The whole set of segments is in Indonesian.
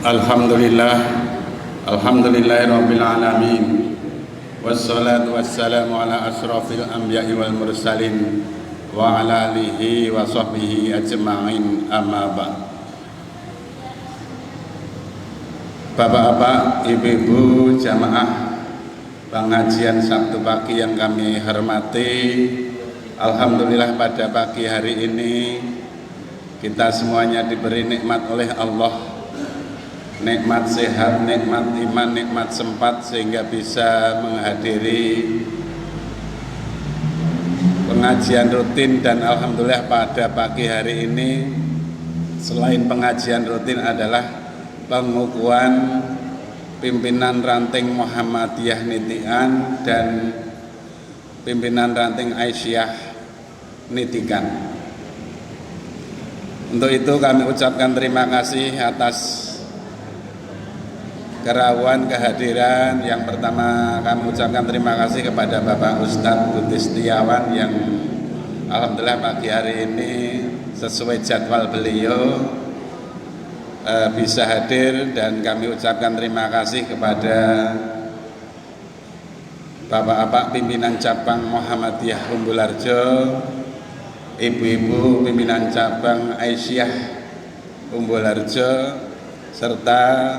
Alhamdulillah, alhamdulillahirabbil alamin. Wassalatu wassalamu ala asrofil anbiya'i wal mursalin wa ala alihi wa sahbihi ajma'in, amma ba'd. Bapak-bapak, ibu-ibu, jamaah pengajian Sabtu pagi yang kami hormati, alhamdulillah pada pagi hari ini kita semuanya diberi nikmat oleh Allah. Nikmat sehat, nikmat iman, nikmat sempat sehingga bisa menghadiri pengajian rutin. Dan alhamdulillah pada pagi hari ini selain pengajian rutin adalah pengukuhan pimpinan ranting Muhammadiyah Nitian dan pimpinan ranting Aisyah Nitikan. Untuk itu kami ucapkan terima kasih atas kerawan kehadiran. Yang pertama kami ucapkan terima kasih kepada Bapak Ustadz Budi Setiawan yang alhamdulillah pagi hari ini sesuai jadwal beliau bisa hadir, dan kami ucapkan terima kasih kepada Bapak-bapak pimpinan cabang Muhammadiyah Umbul Harjo, ibu-ibu pimpinan cabang Aisyah Umbul Harjo, serta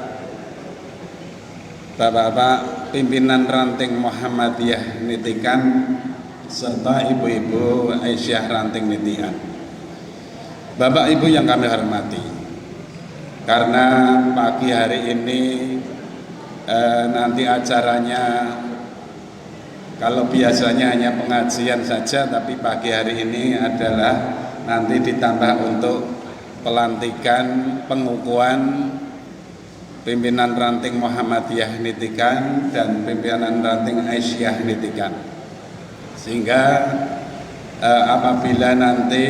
Bapak-bapak pimpinan ranting Muhammadiyah Nitikan serta ibu-ibu Aisyah ranting Nitian. Bapak Ibu yang kami hormati, karena pagi hari ini nanti acaranya kalau biasanya hanya pengajian saja, tapi pagi hari ini adalah nanti ditambah untuk pelantikan pengukuhan pimpinan ranting Muhammadiyah Nitikan dan pimpinan ranting Aisyah Nitikan. Sehingga apabila nanti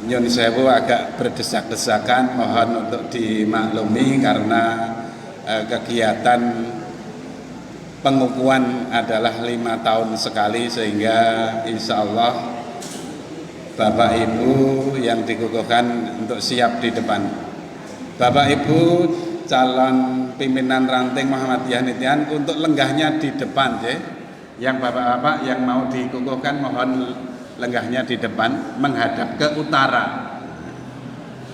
Nyun Sewu agak berdesak-desakan, mohon untuk dimaklumi karena kegiatan pengukuhan adalah 5 tahun sekali, sehingga insya Allah Bapak Ibu yang dikukuhkan untuk siap di depan. Bapak Ibu calon pimpinan ranting Muhammadiyah Nitian untuk lenggahnya di depan ya. Yang bapak-bapak yang mau dikukuhkan mohon lenggahnya di depan menghadap ke utara.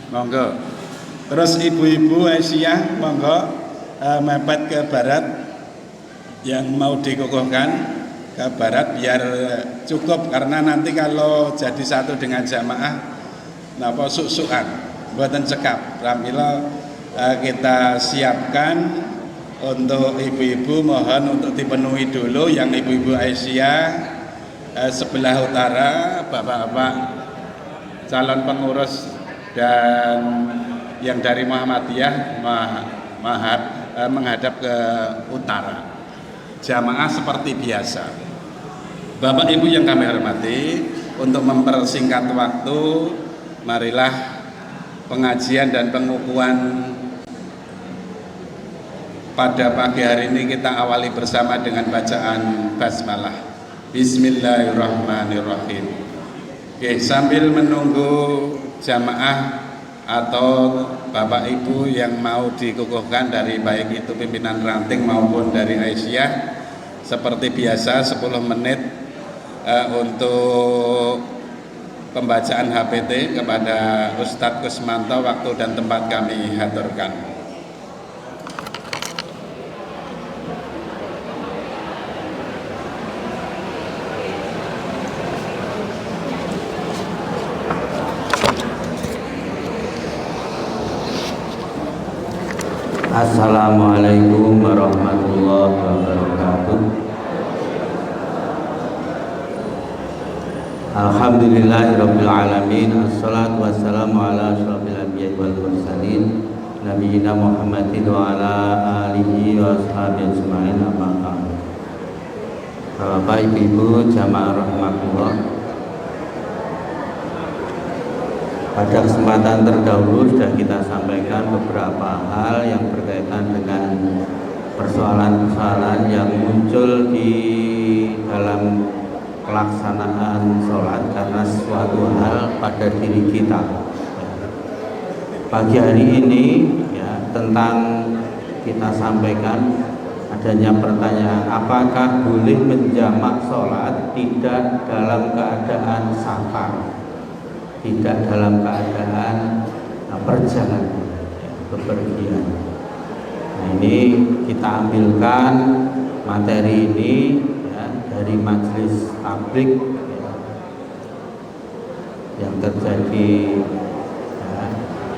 Monggo. Terus ibu-ibu Aisyah monggo mepet ke barat. Yang mau dikukuhkan ke barat biar cukup, karena nanti kalau jadi satu dengan jamaah napa suk-sukan mboten cekap. Pramila kita siapkan untuk ibu-ibu, mohon untuk dipenuhi dulu. Yang ibu-ibu Aisyah sebelah utara, bapak-bapak calon pengurus dan yang dari Muhammadiyah menghadap ke utara. Jamaah seperti biasa. Bapak Ibu yang kami hormati, untuk mempersingkat waktu, marilah pengajian dan pengukuhan pada pagi hari ini kita awali bersama dengan bacaan basmalah. Bismillahirrahmanirrahim. Oke, sambil menunggu jamaah atau Bapak Ibu yang mau dikukuhkan dari baik itu pimpinan ranting maupun dari Aisyah, seperti biasa 10 menit untuk pembacaan HPT kepada Ustadz Kusmanto. Waktu dan tempat kami haturkan. Assalamualaikum warahmatullahi wabarakatuh. Alhamdulillahirabbil alamin. Assalatu wassalamu ala asyrofil anbiya'i wal mursalin nabiyina Muhammadin wa ala alihi wa ashabihi ajmain, amma ba'd. Bapak Ibu jamaah rahmatullah, pada kesempatan terdahulu sudah kita sampaikan beberapa hal yang berkaitan dengan persoalan-persoalan yang muncul di dalam pelaksanaan sholat karena suatu hal pada diri kita. pagi hari ini ya tentang kita sampaikan adanya pertanyaan, apakah boleh menjamak sholat tidak dalam keadaan safar, tidak dalam keadaan perjalanan, bepergian. Nah, ini kita ambilkan materi ini ya, dari majelis tablik ya, yang terjadi ya,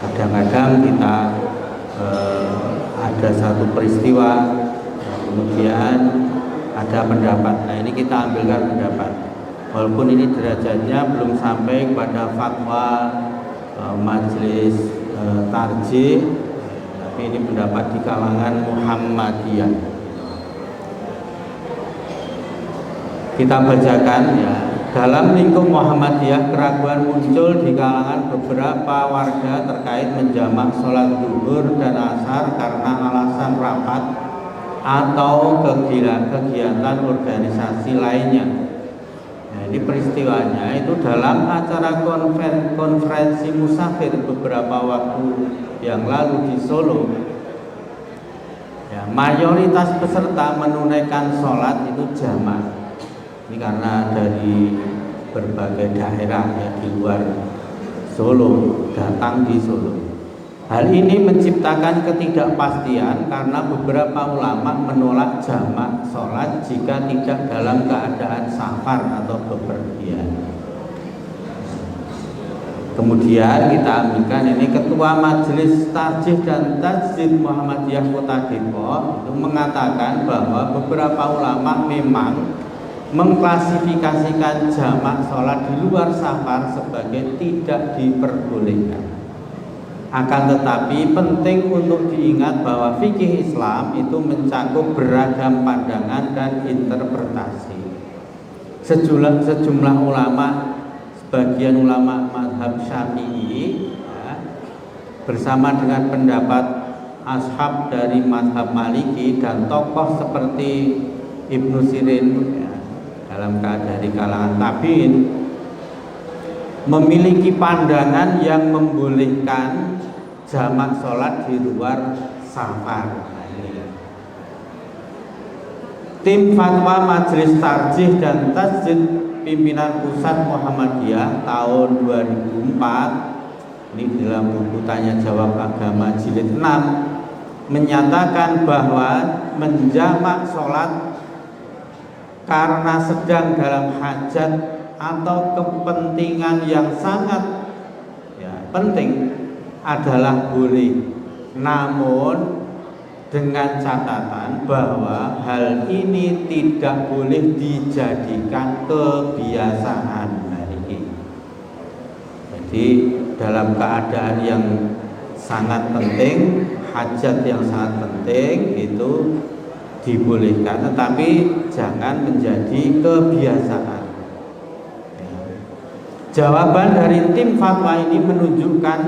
kadang-kadang kita ada satu peristiwa ya, kemudian ada pendapat. Nah, ini kita ambilkan pendapat walaupun ini derajatnya belum sampai kepada fatwa majelis tarjih, tapi ini pendapat di kalangan Muhammadiyah. Kita bacakan ya. Dalam lingkup Muhammadiyah, keraguan muncul di kalangan beberapa warga terkait menjamak sholat zuhur dan asar karena alasan rapat atau kegiatan organisasi lainnya. Nah, ini peristiwanya itu dalam acara konferensi musafir beberapa waktu yang lalu di Solo. Ya, mayoritas peserta menunaikan sholat itu jamak. Ini karena dari berbagai daerah ya, di luar Solo datang di Solo. Hal ini menciptakan ketidakpastian karena beberapa ulama menolak jamak sholat jika tidak dalam keadaan safar atau bepergian. Kemudian kita ambilkan ini Ketua Majelis Tarjih dan Tajdid Muhammadiyah Kota Depok itu mengatakan bahwa beberapa ulama memang mengklasifikasikan jamak sholat di luar safar sebagai tidak diperbolehkan. Akan tetapi penting untuk diingat bahwa fikih Islam itu mencakup beragam pandangan dan interpretasi. Sejumlah ulama, sebagian ulama mazhab Syafi'i ya, bersama dengan pendapat ashab dari mazhab Maliki dan tokoh seperti Ibnu Sirin ya, dari kalangan tabi'in memiliki pandangan yang membolehkan jamak sholat di luar safar. Nah, ini. Tim Fatwa Majelis Tarjih dan Tajdid Pimpinan Pusat Muhammadiyah tahun 2004 ini dalam buku Tanya Jawab Agama jilid 6 menyatakan bahwa menjamak sholat karena sedang dalam hajat atau kepentingan yang sangat ya, penting adalah boleh, namun dengan catatan bahwa hal ini tidak boleh dijadikan kebiasaan. Nah, ini. Jadi dalam keadaan yang sangat penting, hajat yang sangat penting itu dibolehkan, tetapi jangan menjadi kebiasaan. Jawaban dari tim fatwa ini menunjukkan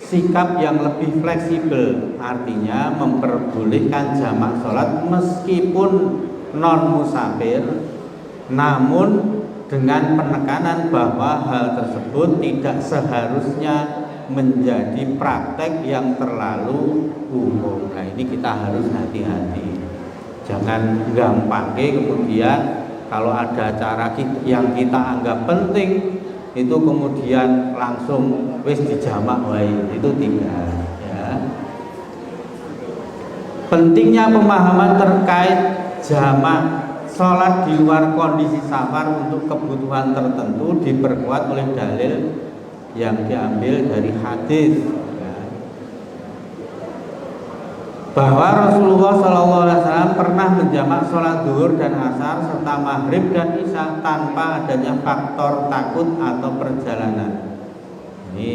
sikap yang lebih fleksibel, artinya memperbolehkan jamak sholat meskipun non musafir, namun dengan penekanan bahwa hal tersebut tidak seharusnya menjadi praktek yang terlalu umum. Nah, ini kita harus hati-hati, jangan gampang kemudian kalau ada acara yang kita anggap penting itu kemudian langsung wis dijamak wae, itu tidak ya. Pentingnya pemahaman terkait jamak sholat di luar kondisi safar untuk kebutuhan tertentu diperkuat oleh dalil yang diambil dari hadis ya, bahwa Rasulullah SAW pernah menjamak sholat zuhur dan asar serta maghrib dan isya tanpa adanya faktor takut atau perjalanan. Ini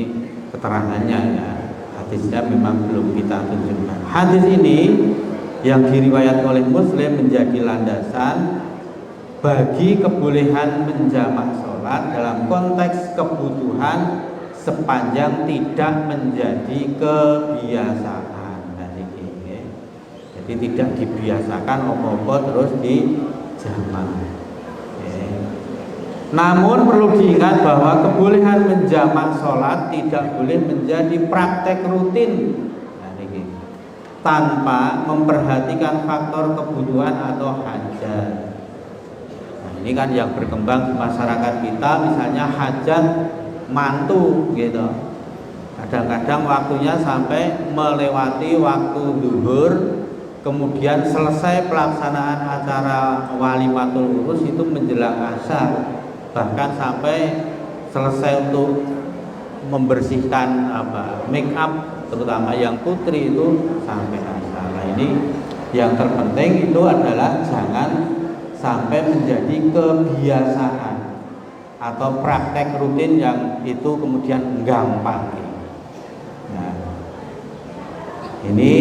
keterangannya ya, hadisnya memang belum kita tunjukkan. Hadis ini yang diriwayatkan oleh Muslim menjadi landasan bagi kebolehan menjamak sholat dalam konteks kebutuhan sepanjang tidak menjadi kebiasaan. Jadi tidak dibiasakan apa-apa terus dijamak. Namun perlu diingat bahwa kebolehan menjamak sholat tidak boleh menjadi praktek rutin, nah, ini, tanpa memperhatikan faktor kebutuhan atau hajat. Nah, ini kan yang berkembang di masyarakat kita, misalnya hajat mantu gitu. Kadang-kadang waktunya sampai melewati waktu zuhur, kemudian selesai pelaksanaan acara walimatul urus itu menjelang asar, bahkan sampai selesai untuk membersihkan make up, terutama yang putri itu sampai asar. Nah, ini yang terpenting itu adalah jangan sampai menjadi kebiasaan atau praktek rutin yang itu kemudian gampang. Nah, ini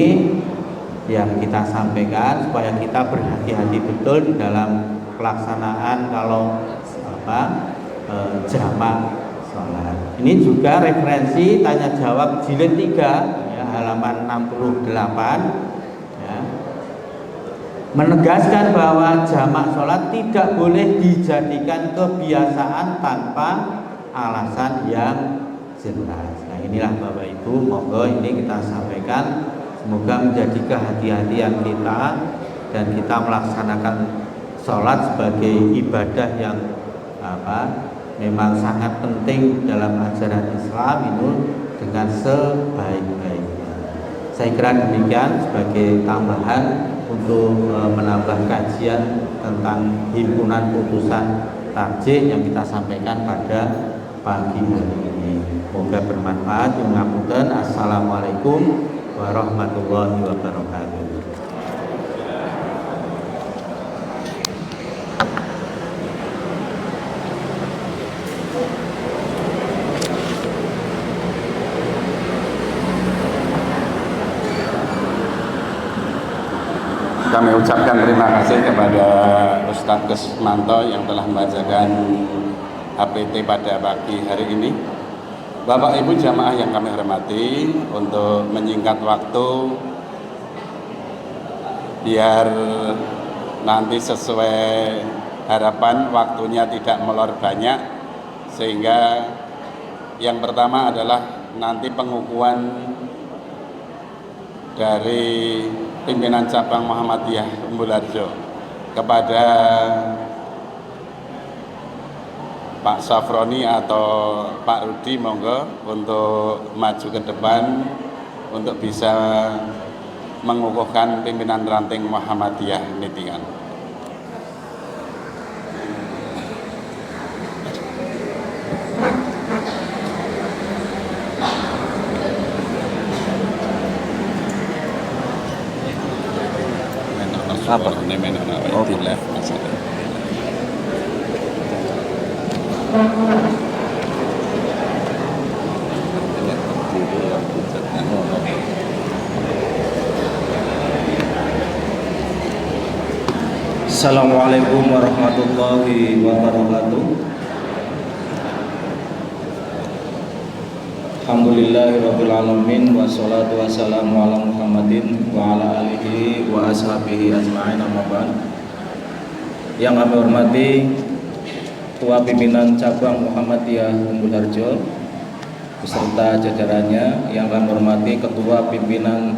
yang kita sampaikan supaya kita berhati-hati betul di dalam pelaksanaan kalau jamak sholat. Ini juga referensi tanya jawab jilid 3 ya, halaman 68 ya, menegaskan bahwa jamak sholat tidak boleh dijadikan kebiasaan tanpa alasan yang jelas. Nah, inilah Bapak Ibu, monggo ini kita sampaikan, semoga menjadi kehati-hatian kita dan kita melaksanakan sholat sebagai ibadah yang memang sangat penting dalam ajaran Islam itu dengan sebaik-baiknya. Saya kira demikian sebagai tambahan untuk menambah kajian tentang himpunan putusan tarjih yang kita sampaikan pada pagi hari ini. Semoga bermanfaat. Assalamualaikum warahmatullahi wabarakatuh. Kami ucapkan terima kasih kepada Ustadz Kusmanto yang telah membacakan HPT pada pagi hari ini. Bapak Ibu jamaah yang kami hormati, untuk menyingkat waktu biar nanti sesuai harapan waktunya tidak molor banyak, sehingga yang pertama adalah nanti pengukuhan dari pimpinan cabang Muhammadiyah Umbul Harjo kepada Pak Safroni atau Pak Rudi, monggo untuk maju ke depan untuk bisa mengukuhkan pimpinan ranting Muhammadiyah Nitingan. Apa? Oh, di left masalah. Assalamualaikum warahmatullahi wabarakatuh. Alhamdulillahirabbil alamin, wassalatu wassalamu ala Muhammadin wa ala alihi wa ashabihi ajma'in, amma ba'd. Yang kami hormati Ketua Pimpinan Cabang Muhammadiyah Umbul Harjo beserta jajarannya, yang kami hormati Ketua Pimpinan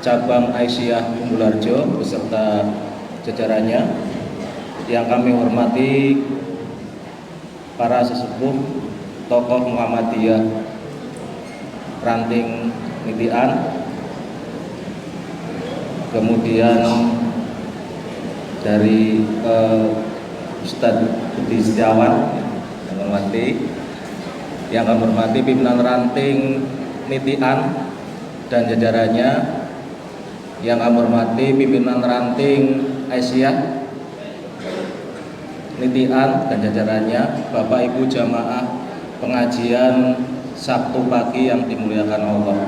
Cabang Aisyah Umbul Harjo beserta jajarannya, yang kami hormati para sesepuh tokoh Muhammadiyah ranting Nitian, kemudian dari Ustadz Budi Setiawan yang kami hormati pimpinan ranting Nitian dan jajarannya, yang kami hormati pimpinan ranting Aisyah Nitian dan jajarannya, Bapak Ibu jamaah pengajian Sabtu pagi yang dimuliakan Allah.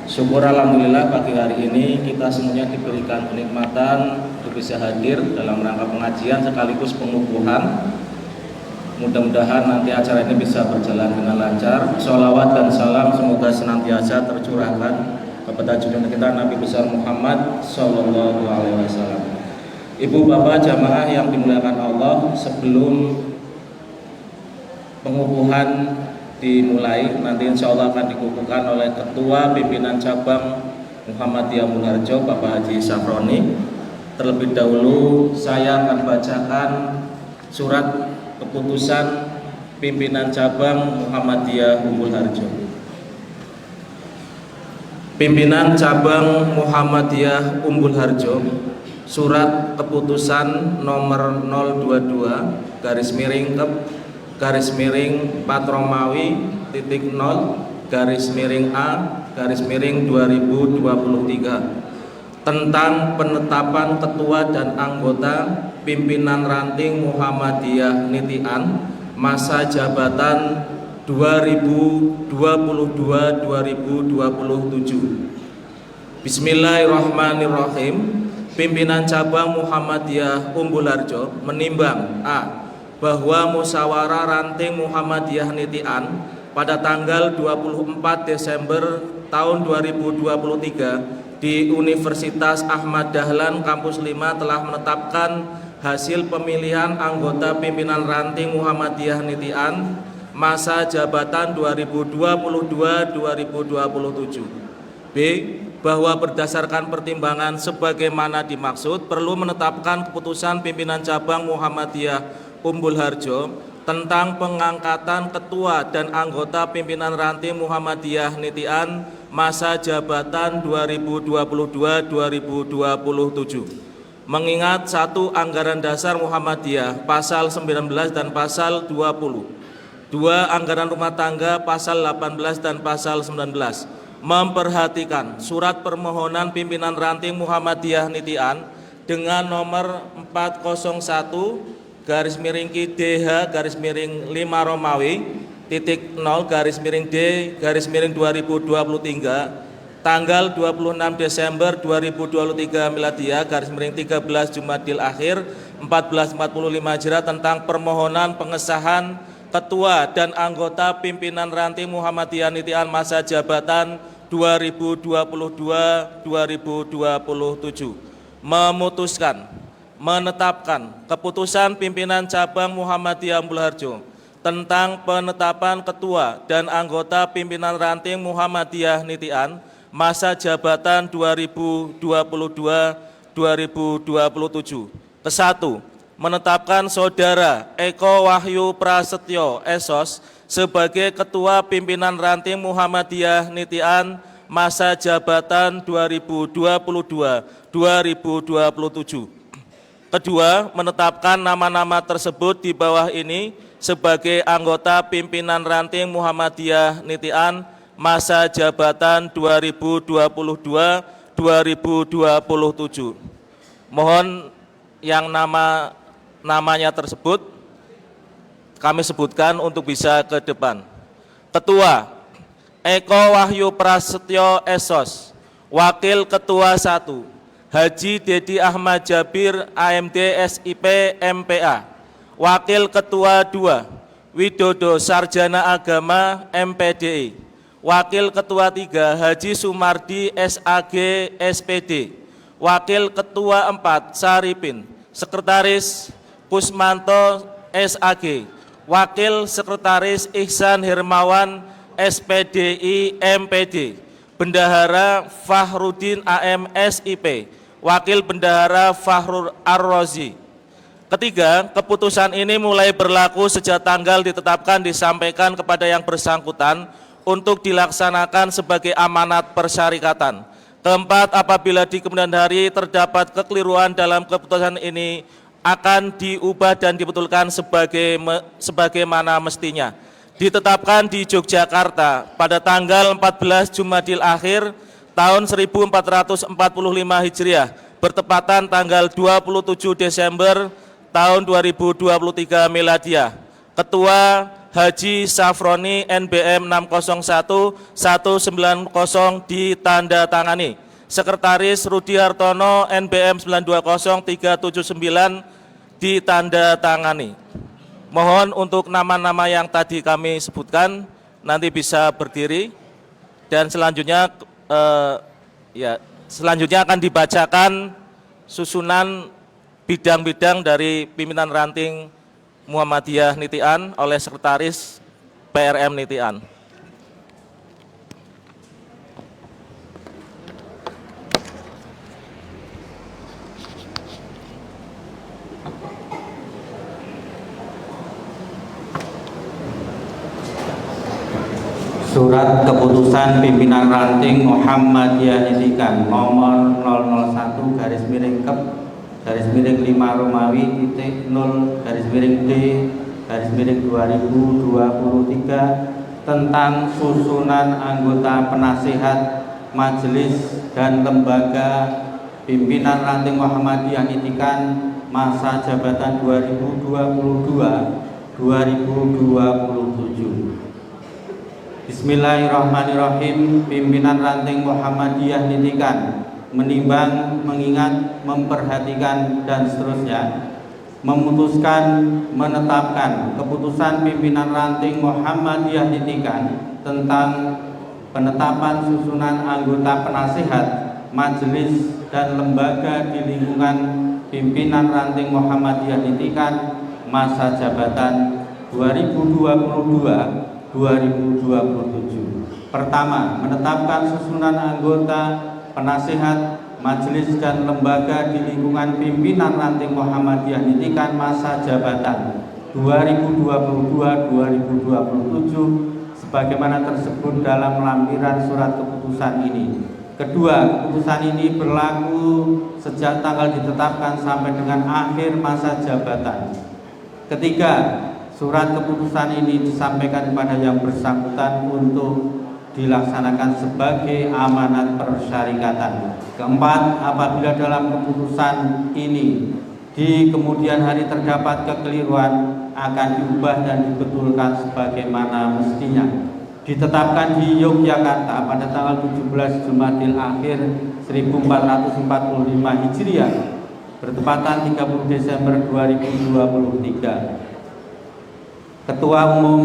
Syukur alhamdulillah pagi hari ini kita semuanya diberikan kenikmatan untuk bisa hadir dalam rangka pengajian sekaligus pengukuhan. Mudah-mudahan nanti acara ini bisa berjalan dengan lancar. Sholawat dan salam semoga senantiasa tercurahkan kepada junjungan kita Nabi besar Muhammad Sallallahu Alaihi Wasallam. Ibu bapak jamaah yang dimuliakan Allah, sebelum pengukuhan dimulai. Nanti insya Allah akan dikukuhkan oleh Ketua Pimpinan Cabang Muhammadiyah Umbul Harjo, Bapak Haji Safroni. Terlebih dahulu saya akan bacakan surat keputusan Pimpinan Cabang Muhammadiyah Umbul Harjo. Pimpinan Cabang Muhammadiyah Umbul Harjo, surat keputusan nomor 022 garis miring Kep garis miring 4 Romawi titik 0 garis miring A garis miring 2023 tentang penetapan ketua dan anggota pimpinan ranting Muhammadiyah Nitian masa jabatan 2022-2027. Bismillahirrahmanirrahim. Pimpinan Cabang Muhammadiyah Umbul Harjo menimbang A. Bahwa musyawarah ranting Muhammadiyah Nitian pada tanggal 24 Desember tahun 2023 di Universitas Ahmad Dahlan Kampus 5 telah menetapkan hasil pemilihan anggota pimpinan ranting Muhammadiyah Nitian masa jabatan 2022-2027. B. Bahwa berdasarkan pertimbangan sebagaimana dimaksud perlu menetapkan keputusan pimpinan cabang Muhammadiyah Umbul Harjo tentang pengangkatan ketua dan anggota pimpinan ranting Muhammadiyah Nitian masa jabatan 2022-2027. Mengingat 1. Anggaran dasar Muhammadiyah pasal 19 dan pasal 20. 2. Anggaran rumah tangga pasal 18 dan pasal 19. Memperhatikan surat permohonan pimpinan ranting Muhammadiyah Nitian dengan nomor 401 garis miring DH garis miring 5 Romawi titik 0 garis miring D garis miring 2023 tanggal 26 Desember 2023 Miladiah garis miring 13 Jumadil Akhir 1445 Hijrah tentang permohonan pengesahan ketua dan anggota pimpinan ranting Muhammadiyah Nitian masa jabatan 2022-2027. Memutuskan menetapkan keputusan pimpinan cabang Muhammadiyah Umbul Harjo tentang penetapan ketua dan anggota pimpinan ranting Muhammadiyah Nitian masa jabatan 2022-2027. Kesatu, menetapkan Saudara Eko Wahyu Prasetyo SOS sebagai ketua pimpinan ranting Muhammadiyah Nitian masa jabatan 2022-2027. Kedua, menetapkan nama-nama tersebut di bawah ini sebagai anggota pimpinan ranting Muhammadiyah Nitian masa jabatan 2022-2027. Mohon yang namanya tersebut kami sebutkan untuk bisa ke depan. Ketua Eko Wahyu Prasetyo SOS. Wakil Ketua 1 Haji Dedi Ahmad Jabir AMD SIP MPA. Wakil Ketua 2 Widodo Sarjana Agama MPDI. Wakil Ketua 3 Haji Sumardi SAG SPD. Wakil Ketua 4 Saripin. Sekretaris Kusmanto SAG. Wakil Sekretaris Ihsan Hermawan SPDI MPD. Bendahara Fahrudin AM SIP. Wakil Bendahara Fahrul Ar-Rozi. Ketiga, keputusan ini mulai berlaku sejak tanggal ditetapkan disampaikan kepada yang bersangkutan untuk dilaksanakan sebagai amanat persyarikatan. Keempat, apabila di kemudian hari terdapat kekeliruan dalam keputusan ini akan diubah dan dibetulkan sebagaimana mestinya. Ditetapkan di Yogyakarta pada tanggal 14 Jumadil Akhir tahun 1445 Hijriah bertepatan tanggal 27 Desember tahun 2023 Miladiah. Ketua Haji Safroni NBM 601190 ditandatangani. Sekretaris Rudi Hartono NBM 920379 ditandatangani. Mohon untuk nama-nama yang tadi kami sebutkan nanti bisa berdiri dan selanjutnya selanjutnya akan dibacakan susunan bidang-bidang dari pimpinan ranting Muhammadiyah Nitian oleh Sekretaris PRM Nitian. Surat keputusan pimpinan ranting Muhammadiyah Nitikan nomor 001/Kep/5 Romawi titik 0/D/2023 tentang susunan anggota penasihat majelis dan lembaga pimpinan ranting Muhammadiyah Nitikan masa jabatan 2022-2027. Bismillahirrahmanirrahim. Pimpinan ranting Muhammadiyah Nitikan menimbang, mengingat, memperhatikan, dan seterusnya memutuskan menetapkan keputusan pimpinan ranting Muhammadiyah Nitikan tentang penetapan susunan anggota penasihat majelis dan lembaga di lingkungan pimpinan ranting Muhammadiyah Nitikan masa jabatan 2022-2027. Pertama, menetapkan susunan anggota penasihat majelis dan lembaga di lingkungan pimpinan ranting Muhammadiyah Nitikan masa jabatan 2022-2027 sebagaimana tersebut dalam lampiran surat keputusan ini. Kedua, keputusan ini berlaku sejak tanggal ditetapkan sampai dengan akhir masa jabatan. Ketiga, surat keputusan ini disampaikan kepada yang bersangkutan untuk dilaksanakan sebagai amanat persyarikatan. Keempat, apabila dalam keputusan ini di kemudian hari terdapat kekeliruan, akan diubah dan dibetulkan sebagaimana mestinya. Ditetapkan di Yogyakarta pada tanggal 17 Jumadil Akhir 1445 Hijriah bertepatan 30 Desember 2023. Ketua Umum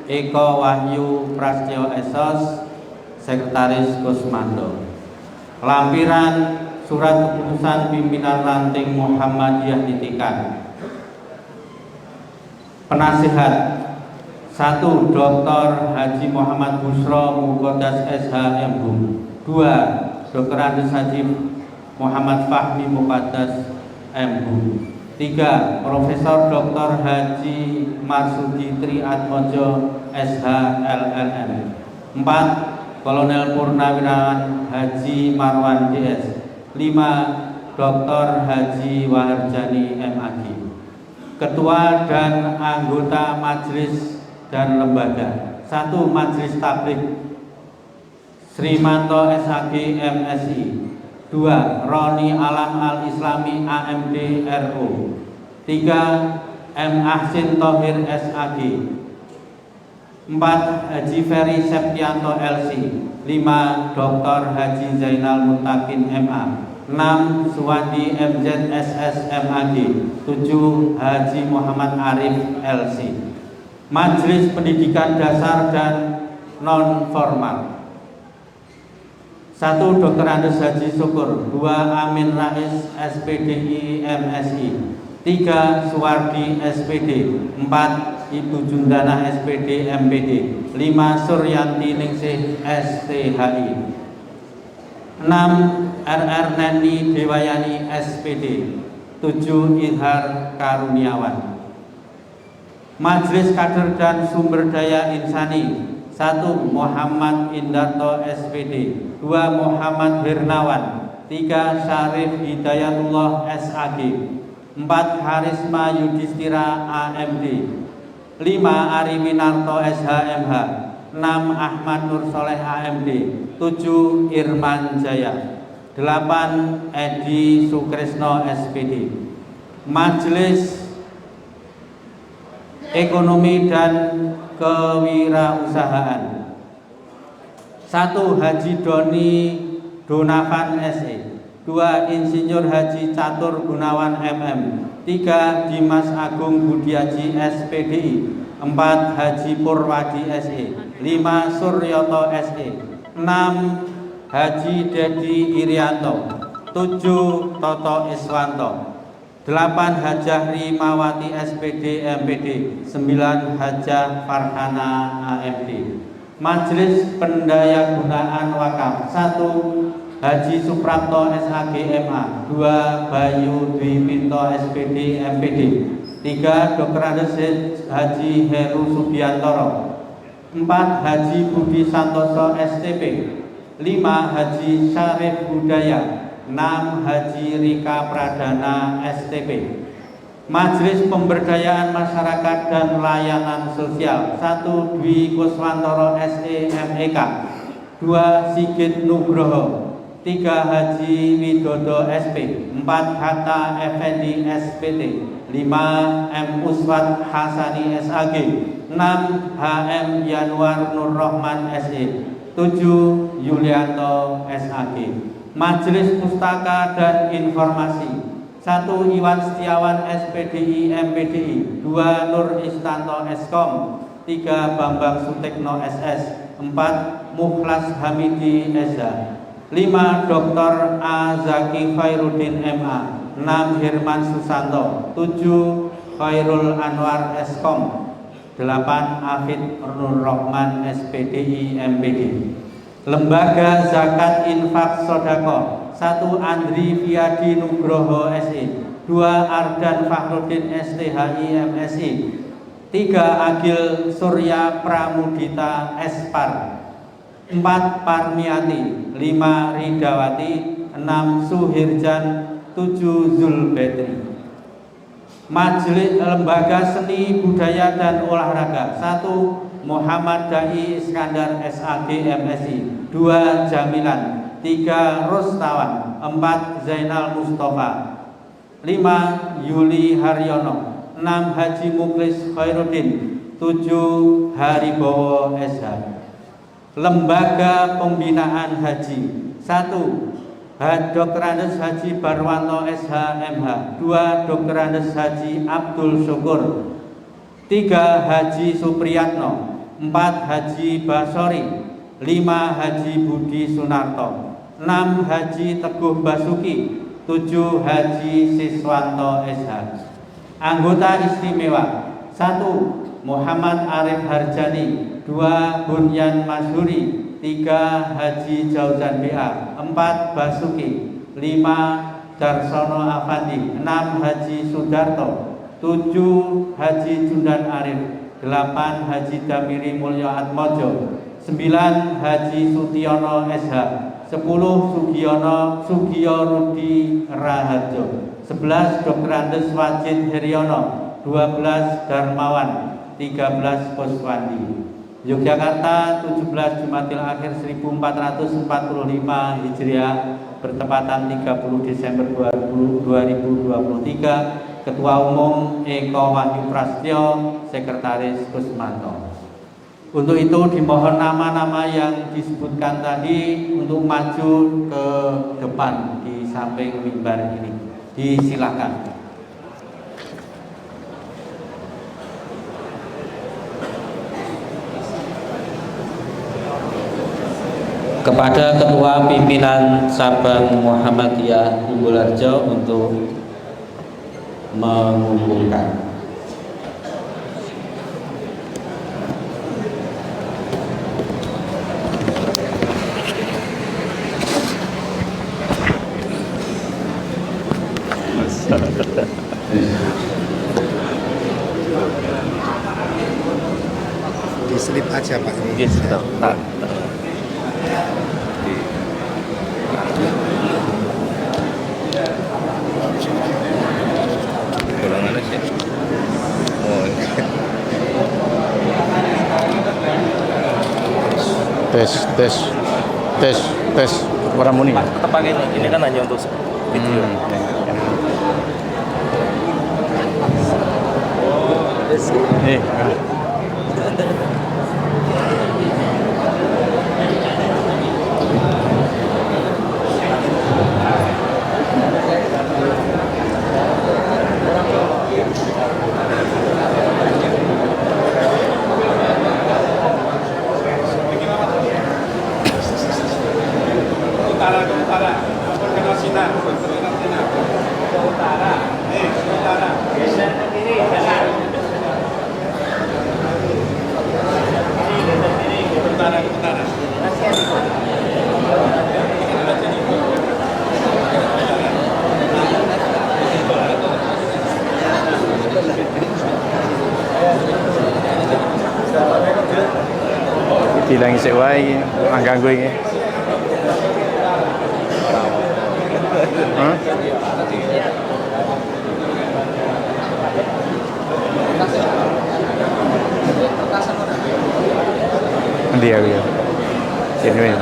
Eko Wahyu Prasetyo Esos, Sekretaris Kusmanto. Lampiran surat keputusan pimpinan ranting Muhammadiyah Nitikan. Penasihat 1. Dr. Haji Muhammad Busro Muqaddas SH.M.Hum. 2. Dr. Andes Haji Muhammad Fahmi Muqaddas M.Hum. 3. Profesor Dr. Haji Marsudi Triatmojo SH.LLM. 4. Kolonel Purnawirawan Haji Marwan DS. 5. Dr. Haji Waharjani MAG. Ketua dan anggota majelis dan lembaga. 1. Majelis Tabligh Srimanto SAG MSI. 2. Roni Alam Al-Islami AMD RO. 3. M. Ahsin Thohir SAG. 4. Haji Ferry Septianto LC. 5. Dr. Haji Zainal Mutakin MA. 6. Suwandi MZSS MAG. 7. Haji Muhammad Arif LC. Majelis Pendidikan Dasar dan Non-Formal. 1. Dr. Andes Haji Syukur. 2. Amin Rais SPDI MSI. 3. Suwardi SPD. 4. Ibu Jundana SPD MPD. 5. Suryanti Ningsih STHI. 6. RR Neni Dewayani SPD. 7. Ilhar Karuniawan. Majelis Kader dan Sumber Daya Insani. 1. Muhammad Indarto SPD. 2. Muhammad Hirnawan. 3. Syarif Hidayatullah SAG. 4. Harisma Yudhistira AMD. 5. Ari Winarto SHMH. 6. Ahmad Nur Soleh AMD. 7. Irman Jaya. 8. Edi Sukresno SPD. Majelis Ekonomi dan Kewirausahaan. 1. Haji Doni Donavan SE. 2. Insinyur Haji Catur Gunawan MM. 3. Dimas Agung Budiaji SPDI. 4. Haji Purwadi SE. 5. Suryoto SE. 6. Haji Dedi Irianto. 7. Toto Iswanto. 8 Hajah Rimawati SPD MPD, 9 Hajah Farhana AMD. Majelis Pendayagunaan Wakaf 1 Haji Suprapto SAG MA, 2 Bayu Dwi Pinto SPD MPD, 3 Dr. Andes Haji Heru Subiantoro, 4 Haji Budi Santoso STP, 5 Haji Syarif Budaya, 6 Haji Rika Pradana STP. Majelis Pemberdayaan Masyarakat dan Layanan Sosial 1 Dwi Kuswantoro SE MEK, 2 Sigit Nugroho, 3 Haji Widodo SP, 4 Hatta Effendi SPT, 5 M Uswat Hasani SAG, 6 HM Yanuar Nur Rahman SE, 7 Yulianto SAG. Majelis Pustaka dan Informasi 1 Iwan Setiawan SPDI MPDI, 2 Nur Istanto Eskom, 3 Bambang Sutekno SS, 4 Mukhlas Hamidi Eza, 5 Dr. A. Zaki Khairuddin MA, 6 Hirman Susanto, 7 Khairul Anwar Eskom, 8 Afid Nur Rahman SPDI MPD. Lembaga Zakat Infak Sodako 1 Andri Fiadi Nugroho SE, 2 Ardan Fahrudin STHI MSI, 3 Agil Surya Pramudita Espar, 4 Parmiati, 5 Ridawati, 6 Suhirjan, 7 Zulbetri. Majelis Lembaga Seni Budaya dan Olahraga 1 Muhammad Dai Iskandar SAG MSI, 2 Jamilan, 3 Rustawan, 4 Zainal Mustafa, 5 Yuli Haryono, 6 Haji Muklis Khairuddin, 7 Haribowo SH. Lembaga Pembinaan Haji 1 Dr. Andes Haji Barwanto SH MH, 2 Dr. Andes Haji Abdul Syukur, 3 Haji Supriyatno, 4 Haji Basori, 5 Haji Budi Sunarto, 6 Haji Teguh Basuki, 7 Haji Siswanto SH. Anggota istimewa 1 Muhammad Arif Harjani, 2 Bunyan Masyuri, 3 Haji Jauzan BA, 4 Basuki, 5 Darsono Afandi, 6 Haji Sudarto, 7 Haji Jundan Arif, 8 Haji Damiri Mulyo Atmojo, 9 Haji Sutiono SH, 10 Sugiyo Rudi Raharjo, 11 Dr. Andes Wajid Heryono, 12 Darmawan, 13 Kuswandi. Yogyakarta 17 Jumadil Akhir 1445 Hijriah bertepatan 30 Desember 2023. Ketua Umum Eko Wahyu Prasetyo, Sekretaris Kusmanto. Untuk itu dimohon nama-nama yang disebutkan tadi untuk maju ke depan di samping mimbar ini. Disilakan. Kepada Ketua Pimpinan Cabang Muhammadiyah Umbulharjo untuk mengumumkan. Diselip aja Pak. Yes, tak. Golongannya sih. Oh. Tes warna muni. Kita pakai ini kan hanya untuk video. Nih. Utara, Sina, utara. Bilang isik wae iki, mengganggu iki. Dia ya. Sini.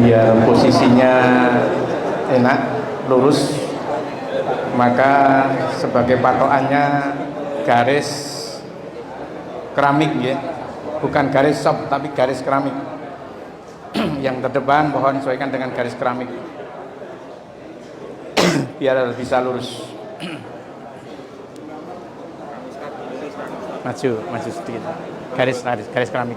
Biar posisinya enak, lurus, maka sebagai patokannya garis keramik ya, bukan garis sop tapi garis keramik. Yang terdepan mohon sesuaikan dengan garis keramik biar bisa lurus. Maju sedikit, garis keramik.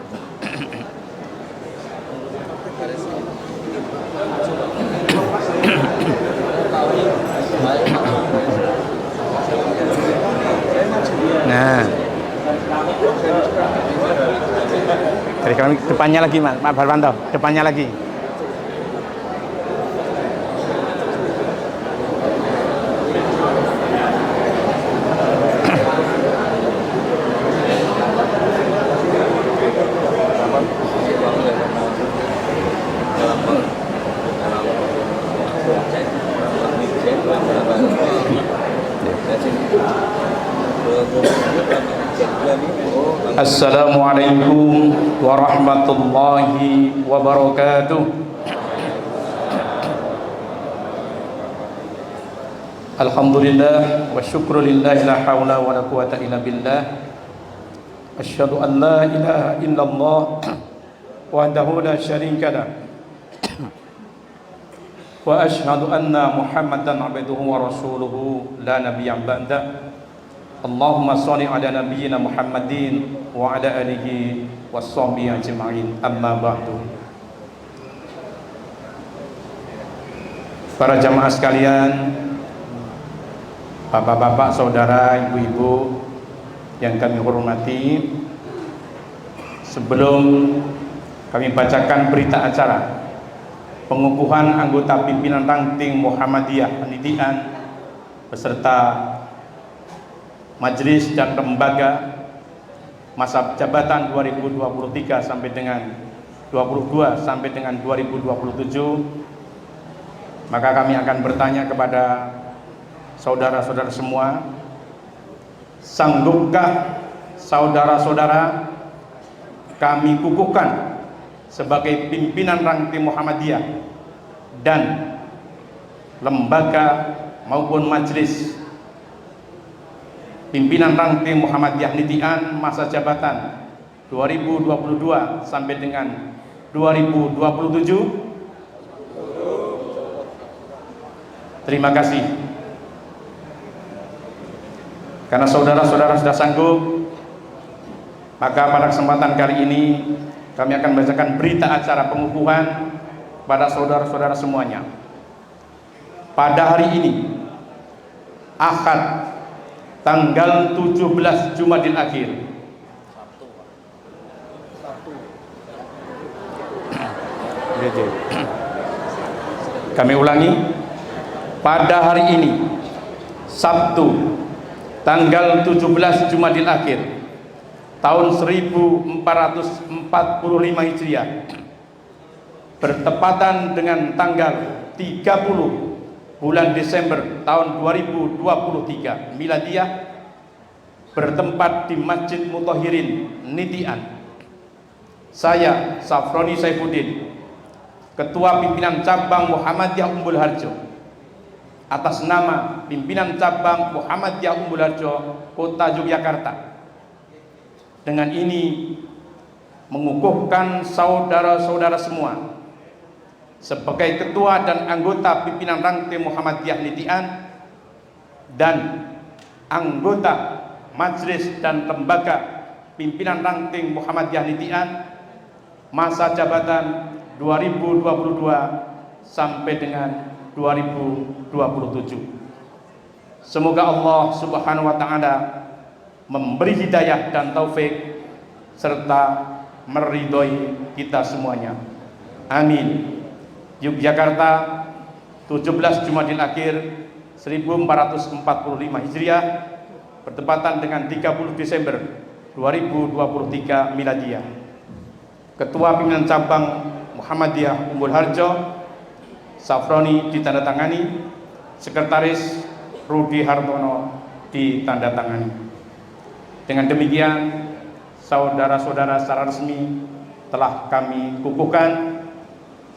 Nah, dari keramik depannya lagi, Pak Barwanto, depannya lagi. Assalamualaikum warahmatullahi wabarakatuh. Alhamdulillah wa syukrulillah, la hawla wa la quwata illa billah. Asyhadu an la ilaha illallah wahdahu la syarika lah. Wa asyhadu anna Muhammadan abduhu wa rasuluhu la nabiyya ba'da. Allahumma sholli ala nabiyyina Muhammadin wa ala alihi washabbihi ajma'in. Amma ba'du. Para jamaah sekalian, bapak-bapak, saudara, ibu-ibu yang kami hormati, sebelum kami bacakan berita acara pengukuhan anggota pimpinan ranting Muhammadiyah Pendidikan beserta majelis dan lembaga masa jabatan 2023 sampai dengan 22 sampai dengan 2027, maka kami akan bertanya kepada saudara-saudara semua, sanggupkah saudara-saudara kami kukuhkan sebagai pimpinan ranting Muhammadiyah dan lembaga maupun majelis pimpinan ranting Muhammadiyah Nitian masa jabatan 2022 sampai dengan 2027? Terima kasih. Karena saudara-saudara sudah sanggup, maka pada kesempatan kali ini kami akan membacakan berita acara pengukuhan pada saudara-saudara semuanya. Pada hari ini, Ahad, tanggal 17 Jumadil Akhir, kami ulangi, pada hari ini Sabtu tanggal 17 Jumadil Akhir tahun 1445 Hijriah, bertepatan dengan tanggal 30 bulan Desember tahun 2023 Miladiyah, bertempat di Masjid Muthahirin Nitian. Saya Safroni Saifuddin, Ketua Pimpinan Cabang Muhammadiyah Umbul Harjo, atas nama Pimpinan Cabang Muhammadiyah Umbul Harjo Kota Yogyakarta, dengan ini mengukuhkan saudara-saudara semua sebagai ketua dan anggota pimpinan ranting Muhammadiyah Nitian dan anggota majelis dan lembaga pimpinan ranting Muhammadiyah Nitian masa jabatan 2022 sampai dengan 2027. Semoga Allah Subhanahu wa taala memberi hidayah dan taufik serta meridhoi kita semuanya. Amin. Yogyakarta, 17 Jumadil Akhir 1445 Hijriah bertepatan dengan 30 Desember 2023 Miladiah. Ketua Pimpinan Cabang Muhammadiyah Umbul Harjo Safroni ditandatangani, Sekretaris Rudi Hartono ditandatangani. Dengan demikian, saudara-saudara secara resmi telah kami kukuhkan.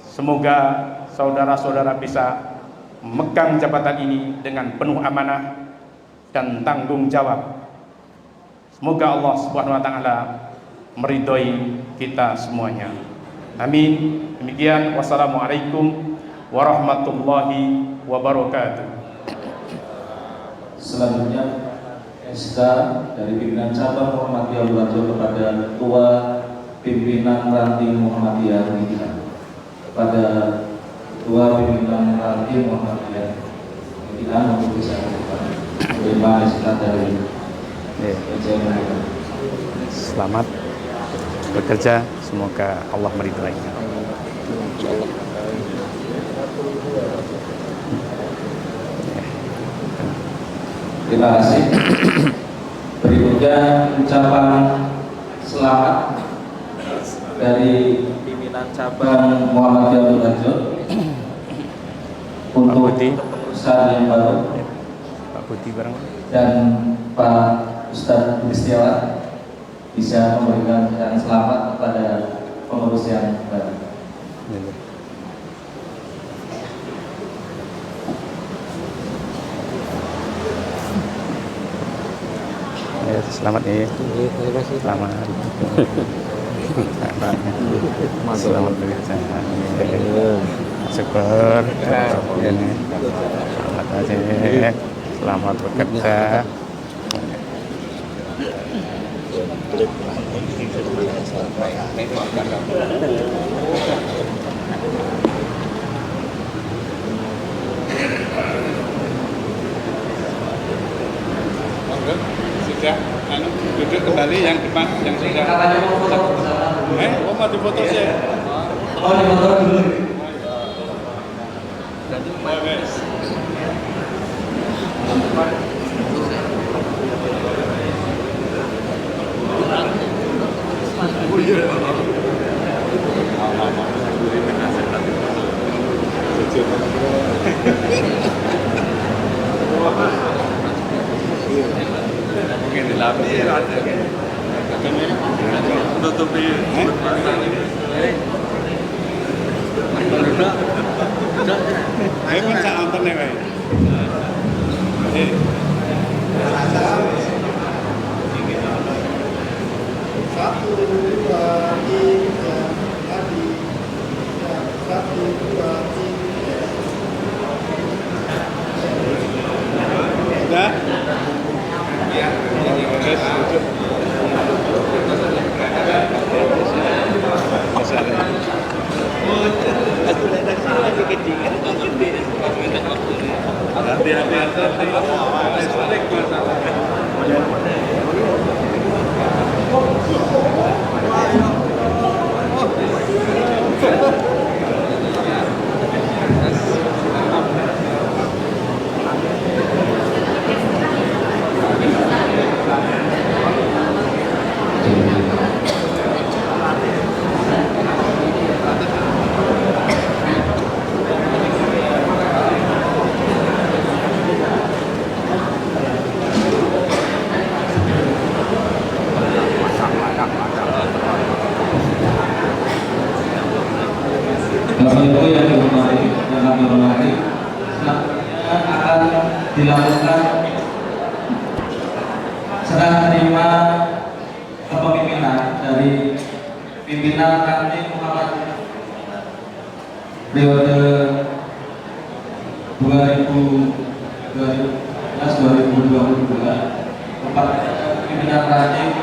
Semoga saudara-saudara bisa memegang jabatan ini dengan penuh amanah dan tanggung jawab. Semoga Allah Subhanahu wa taala meridhoi kita semuanya. Amin. Demikian, wassalamualaikum warahmatullahi wabarakatuh. Selanjutnya SK dari pimpinan cabang Muhammadiyah Umbul kepada Ketua Pimpinan Ranting Muhammadiyah kepada Ketua Pimpinan Ranting Muhammadiyah untuk bisa menerima SK dari Selamat bekerja, semoga Allah meridhoinya. Terima kasih. Berikutnya ucapan selamat dari pimpinan cabang Muhammadiyah Umbul Harjo untuk kepengurusan yang baru, Pak Budi bareng dan Pak Ustadz Kristiawan bisa memberikan selamat kepada pengurus yang baru. Ya, selamat ya. Selamat. Selamat bekerja. Syukur. Selamat aja. Selamat bekerja. Sudah duduk kembali yang depan yang sudah mau difoto sih. Oh, difoto dulu. Mungkin dilapis tutupi ayo kan saya nonton nih Pak. Satu, dua, tiga, tadi. Satu, dua, tiga. Sudah? Bapak Ibu yang kami hormati, selanjutnya akan dilakukan serah terima kepemimpinan dari pimpinan Ranting Muhammadiyah periode 2012-2022 kepada pimpinan Ranting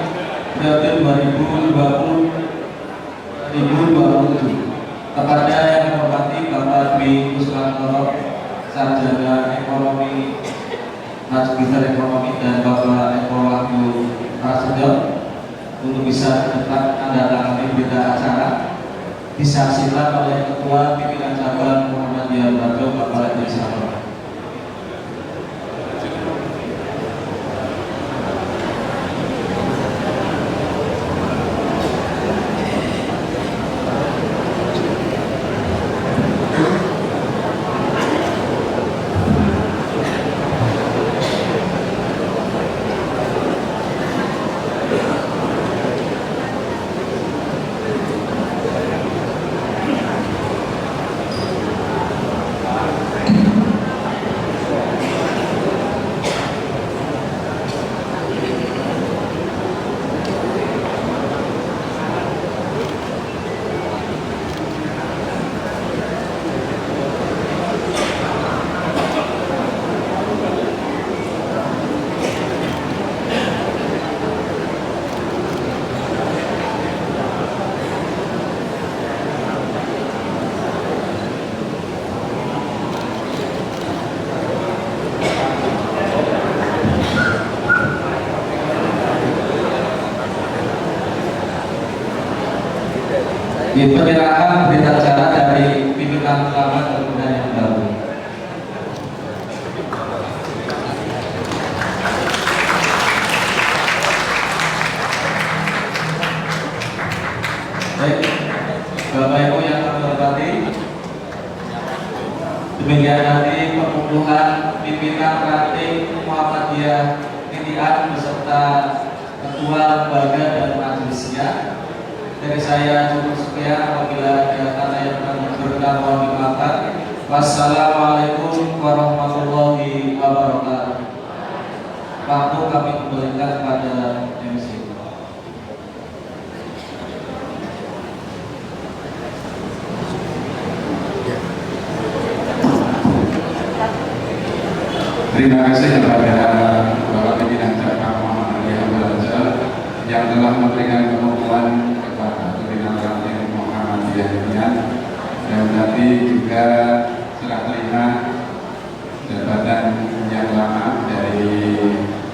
periode 2020-2027. kepada yang menghormati Bapak Dwi Kuswantoro, Sarjana Ekonomi Magister Ekonomi, dan Bapak Eko Wahyu Prasetyo, untuk bisa tetap menandatangani berita acara disaksikan oleh Ketua Pimpinan Cabang Muhammadiyah Batu, Bapak Haji Sabah. Diperkirakan berita acara dari pimpinan utama dan yang baru. Baik, Bapak Ibu yang kami hormati, demikian nanti pembukaan pimpinan ranting Muhammadiyah Titian beserta ketua lembaga dan majelisnya. Dari saya cukup sekian, apabila ada kata yang berkenan mohon dimaafkan. Wassalamualaikum warahmatullahi wabarakatuh. Waktu kami kembalikan kepada MC. Terima kasih kepada Bapak Pimpinan Cabang Muhammadiyah Batu yang telah memberikan kemampuan kepada pimpinan ranting Muhammadiyah Titian, dan tadi juga serah terima jabatan yang lama dari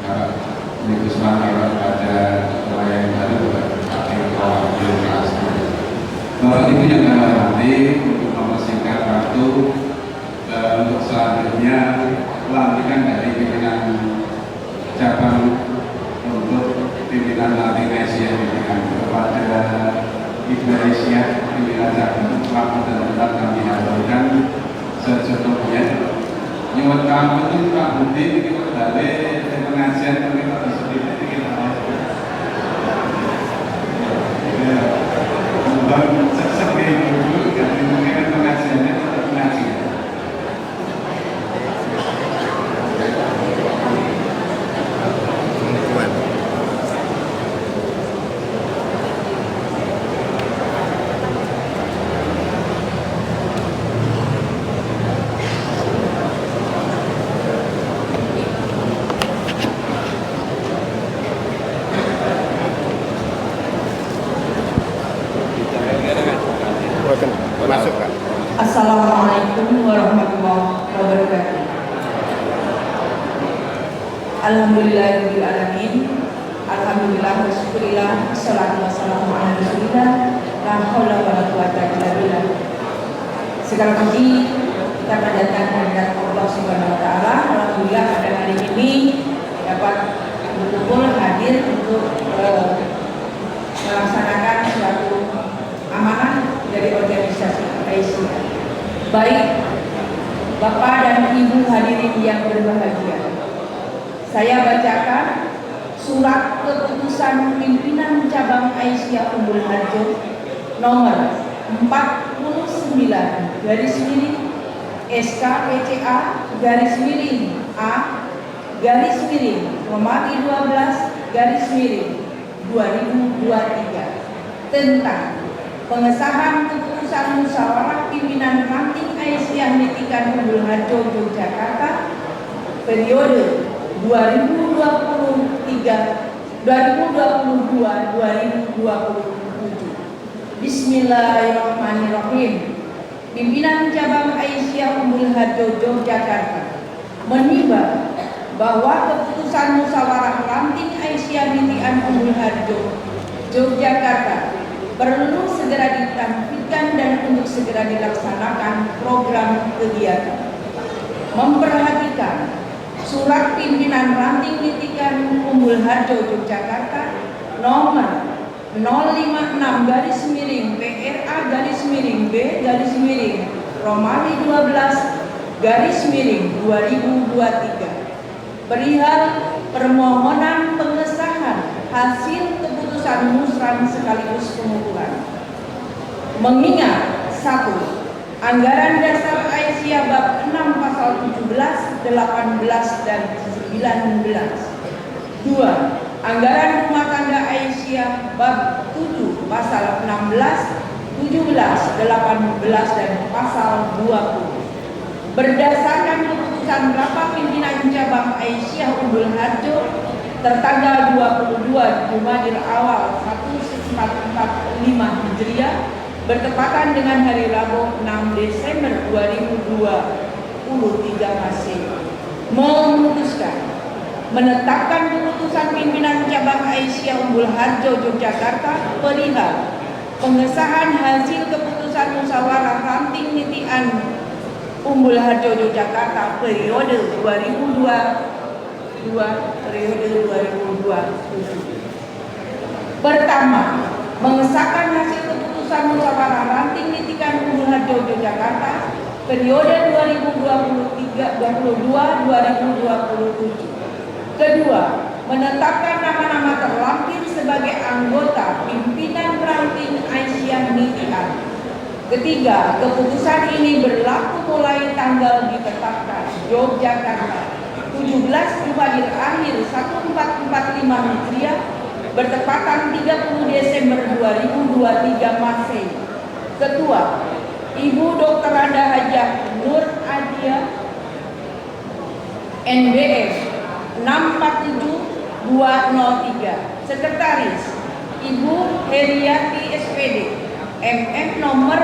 Bapak Dwi Kuswantoro kepada ketua yang baru Bapak Eko Wahyu Prasetyo. Bapak Ibu yang kami hormati, untuk mempersingkat waktu, untuk selanjutnya pelantikan dari pimpinan cabang untuk pimpinan ranting Asia kepada Ibu Asia pimpinan cabang waktu dan tempat kami haturkan secukupnya. Nyuwun kamu Pak Budi kita balik pengajian kami sedikit kita sebagai dulu dan mungkin pengajiannya tetap pengajian. Masuk Kak. Assalamualaikum warahmatullahi wabarakatuh. Alhamdulillahirabbil alamin. Alhamdulillah wa syukurillah. Wassalatu wassalamu ala rasulillah. La haula wala quwwata illa billah. Segala puji kita panjatkan kehadirat Allah Subhanahu wa taala. Alhamdulillah pada hari ini dapat berkumpul hadir untuk melaksanakan suatu amanah dari organisasi Asia. Baik Bapak dan Ibu hadirin yang berbahagia, saya bacakan surat keputusan pimpinan cabang Aisyah Umbul Harjo nomor 49 garis miring SKPCA garis miring A garis miring Romawi 12 garis miring 2023 tentang pengesahan keputusan musyawarah pimpinan ranting Aisyah Titian Umbul Harjo Yogyakarta periode 2022-2027 Bismillahirrahmanirrahim. Pimpinan Cabang Aisyah Umbul Harjo Yogyakarta menimbang bahwa keputusan musyawarah ranting Aisyah binti An Umbul Harjo Yogyakarta perlu segera ditampilkan dan untuk segera dilaksanakan program kegiatan. Memperhatikan surat pimpinan ranting Nitikan Umbul Harjo Yogyakarta nomor 056-B-B-12-2023 perihal permohonan pengesahan hasil keputusan musran sekaligus pengukuran. Mengingat 1. Anggaran dasar Aisyah bab 6 pasal 17, 18 dan 19. 2. Anggaran rumah tangga Aisyah bab 7 pasal 16, 17, 18 dan pasal 20. Berdasarkan keputusan rapat pimpinan cabang Aisyah Umbul Harjo tertanggal 22 Jumadil Awal 1445 Hijriah bertepatan dengan hari Rabu 6 Desember 2023 Masehi, memutuskan menetapkan keputusan pimpinan cabang Aisyah Umbul Harjo Yogyakarta perihal pengesahan hasil keputusan musyawarah ranting Nitian Umbul Harjo Yogyakarta periode 2022 periode 2027. Pertama, mengesahkan hasil keputusan musyawarah ranting Nitikan Umbul Harjo Yogyakarta periode 2022-2027. Kedua, menetapkan nama-nama terlampir sebagai anggota pimpinan ranting Aisyah Nitian. Ketiga, keputusan ini berlaku mulai tanggal ditetapkan Yogyakarta 17 Jumadil Akhir 1445 Hijriah bertepatan 30 Desember 2023 Masehi. Ketua, Ibu Dr. Anda Hajah Nur Adia NBF 647203. Sekretaris, Ibu Heriati SPD MM nomor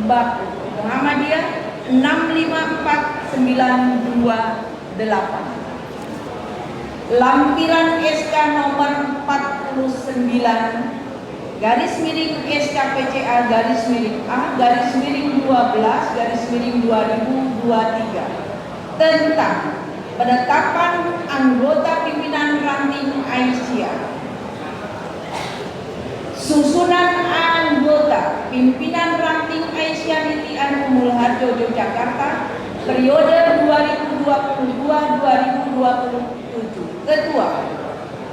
Baku Muhammadiyah 654928. Lampiran SK nomor 49 garis miring SKPCA garis miring A garis miring 12 garis miring 2023 tentang penetapan anggota pimpinan ranting Aisyah. Susunan anggota pimpinan ranting Aisyah Nitian Umbul Harjo Yogyakarta periode 2022-2027. Ketua,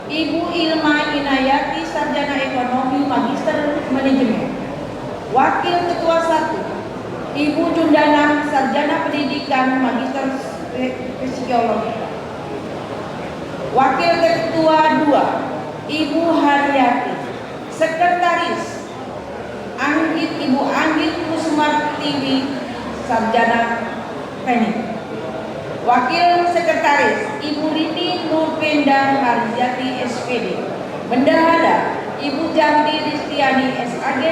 Ibu Ilma Inayati Sarjana Ekonomi Magister Manajemen. Wakil Ketua 1, Ibu Jundana Sarjana Pendidikan Magister Psikologi. Wakil Ketua 2, Ibu Haryati. Sekretaris, Ibu Anggit Kusmartiwi Sarjana Teknik. Wakil Sekretaris, Ibu Rini Nurpenda Marzati SPD. Bendahara, Ibu Janti Ristiani SAG.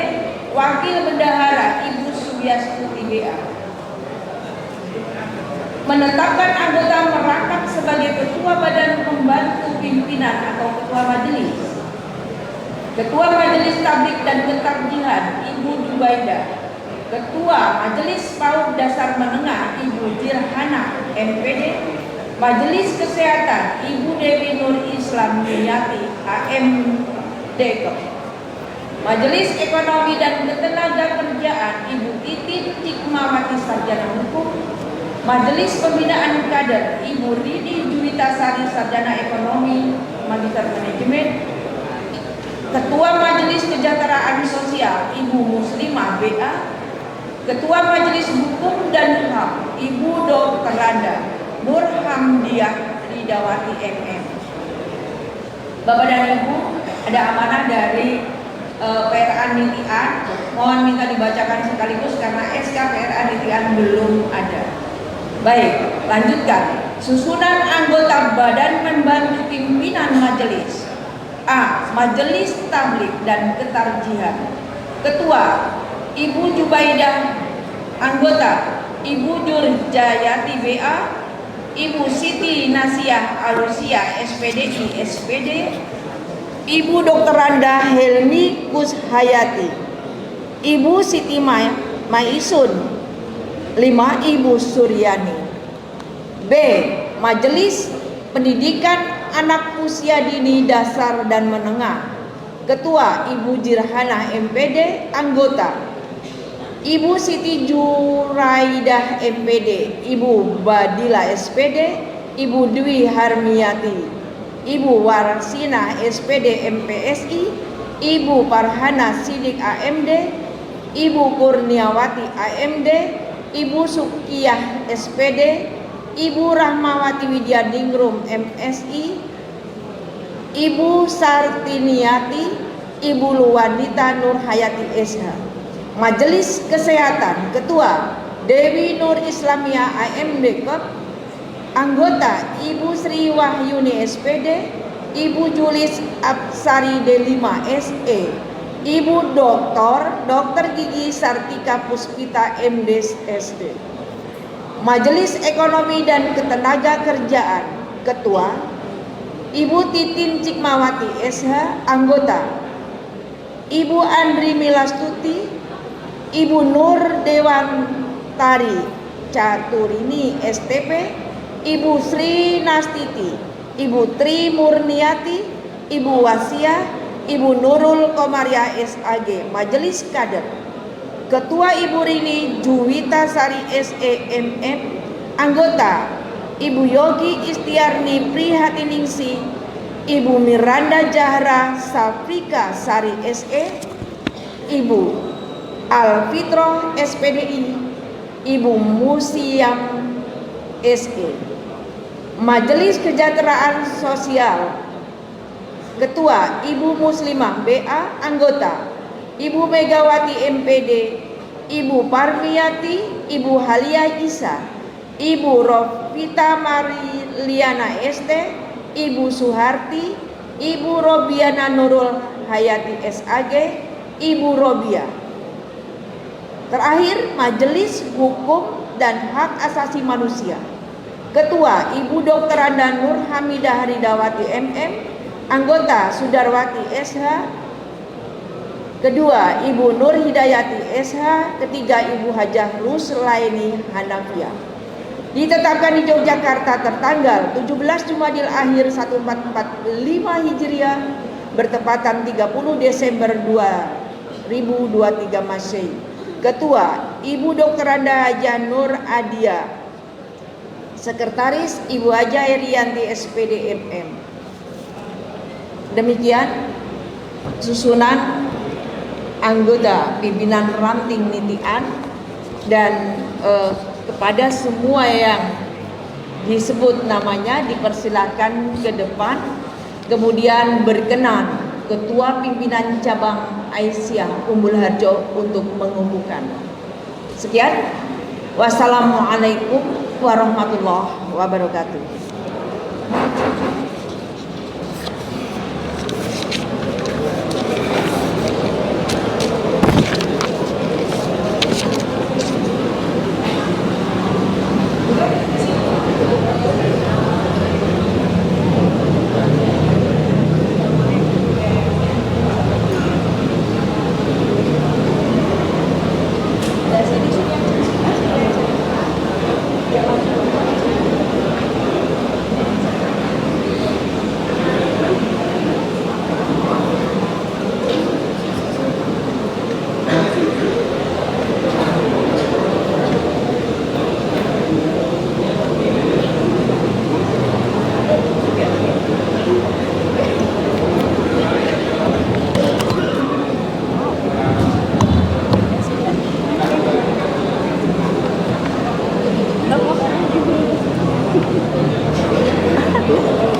Wakil Bendahara, Ibu Subiastuti BA. Menetapkan anggota merangkap sebagai Ketua Badan Pembantu Pimpinan atau Ketua Majelis. Ketua Majelis Tablik dan Ketarjihan, Ibu Jubaidah. Ketua Majelis PAUD Dasar Menengah, Ibu Jirhana MPD. Majelis Kesehatan, Ibu Dewi Nur Islam Niyati HMD. Majelis Ekonomi dan Ketenagakerjaan, Ibu Titin Cikmawati Sarjana Hukum. Majelis Pembinaan Kader, Ibu Ridi Juwitasari Sarjana Ekonomi Magister Manajemen. Ketua Majelis Kesejahteraan Sosial, Ibu Muslimah BA. Ketua Majelis Hukum dan HAM, Ibu Dr. Randa Nur Hamdiah Ridawati MM. Bapak dan Ibu, ada amanah dari PRA Nitian, mohon minta dibacakan sekaligus karena SK PRA Nitian belum ada. Baik, lanjutkan. Susunan anggota Badan Pembantu Pimpinan Majelis. A. Majelis Tablik dan Ketarjihan. Ketua Ibu Jubaidah, anggota Ibu Jurjayati BA, Ibu Siti Nasiah Alusia SPDI SPD, Ibu Dr. Randa Helmi Kushayati, Ibu Siti Maisun. 5. Ibu Suryani. B. Majelis Pendidikan Anak Usia Dini Dasar dan Menengah. Ketua Ibu Jirhana MPD, anggota Ibu Siti Juraidah MPD, Ibu Badila SPD, Ibu Dwi Harmiati, Ibu Warsina SPD MPSI, Ibu Farhana Sidik AMD, Ibu Kurniawati AMD, Ibu Sukiyah SPD, Ibu Rahmawati Widyadingrum MSI, Ibu Sartiniati, Ibu Luwanita Nur Hayati SH. Majelis Kesehatan, Ketua Dewi Nur Islamia AMD Kep, anggota Ibu Sri Wahyuni SPD, Ibu Julis Absari D5 SE, Ibu Dr. Gigi Sartika Puspita MD SD. Majelis Ekonomi dan Ketenaga Kerjaan, Ketua Ibu Titin Cikmawati SH, anggota Ibu Andri Milastuti, Ibu Nur Dewantari Caturini STP, Ibu Sri Nastiti, Ibu Tri Murniati, Ibu Wasia, Ibu Nurul Komariah SAG. Majelis Kader, Ketua Ibu Rini Juwita Sari SEMM, anggota Ibu Yogi Istiarni Prihatiningsi, Ibu Miranda Jahra Safrika Sari SE, Ibu Alfitro SPDI, Ibu Musiam SE. Majelis Kesejahteraan Sosial, Ketua Ibu Muslimah BA, anggota Ibu Megawati MPD, Ibu Parmiati, Ibu Halia Isa, Ibu Rovita Mariliana ST, Ibu Suharti, Ibu Robiana Nurul Hayati SAG, Ibu Robia. Terakhir, Majelis Hukum dan Hak Asasi Manusia, Ketua Ibu Dr. Randa Nur Hamidah Ridawati MM, anggota Sudarwati SH, kedua Ibu Nur Hidayati SH, ketiga Ibu Hajah Ruslaini Hanafiah. Ditetapkan di Yogyakarta tertanggal 17 Jumadil Akhir 1445 Hijriah bertepatan 30 Desember 2023 Masehi. Ketua Ibu Dr. Randa Hajah Nur Adia, Sekretaris Ibu Hajah Erianti SPD MM. Demikian susunan anggota pimpinan ranting nitian, dan kepada semua yang disebut namanya dipersilakan ke depan, kemudian berkenan Ketua Pimpinan Cabang Aisyah Umbul Harjo untuk mengumumkan. Sekian, wassalamualaikum warahmatullahi wabarakatuh.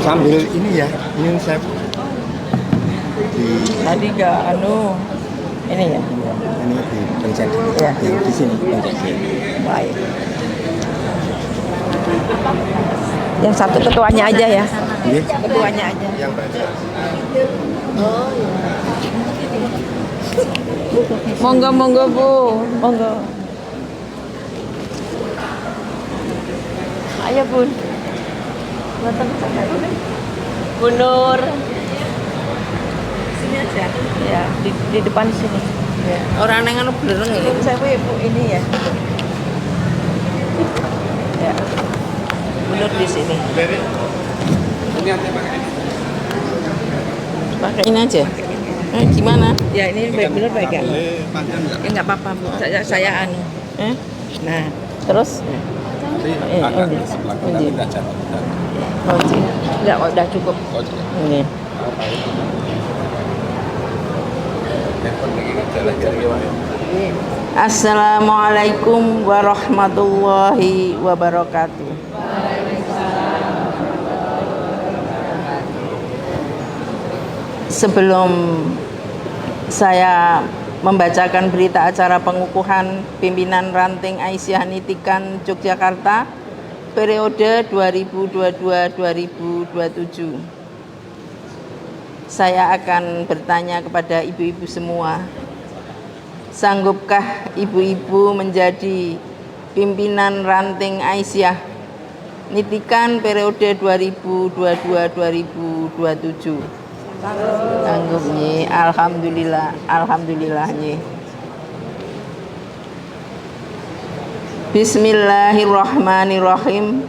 Sambil ini ya, ini saya tadi ke ini ya. Ini di pencet Ya. di sini pencet. Baik. Yang satu ketuanya aja ya. Ini Ketuanya aja. yang baca. Oh iya. Monggo monggo Bu, monggo. Ayo Bun. Datang Bu Nur. Sini aja. Ya, di depan sini. Ya. Orang yang anu belereng ini. Saya Bu ini ya. Ya. Bu Nur di sini. Ini aja pakai ini. Pakai ini aja. Gimana? Ya ini baik benar baik ya. Panjang nggak? Ya nggak apa-apa Bu. Saya anu. Nah, terus Nanti agak ke sebelah kita tidak jatuh. Enggak, udah cukup. Oh, sudah. Ini. Assalamualaikum warahmatullahi wabarakatuh. Sebelum saya membacakan berita acara pengukuhan pimpinan ranting Aisyah Nitikan Yogyakarta periode 2022-2027, saya akan bertanya kepada ibu-ibu semua, sanggupkah ibu-ibu menjadi pimpinan ranting Aisyah Nitikan periode 2022-2027? Sanggup nyi, alhamdulillah, alhamdulillah nyi. Bismillahirrahmanirrahim.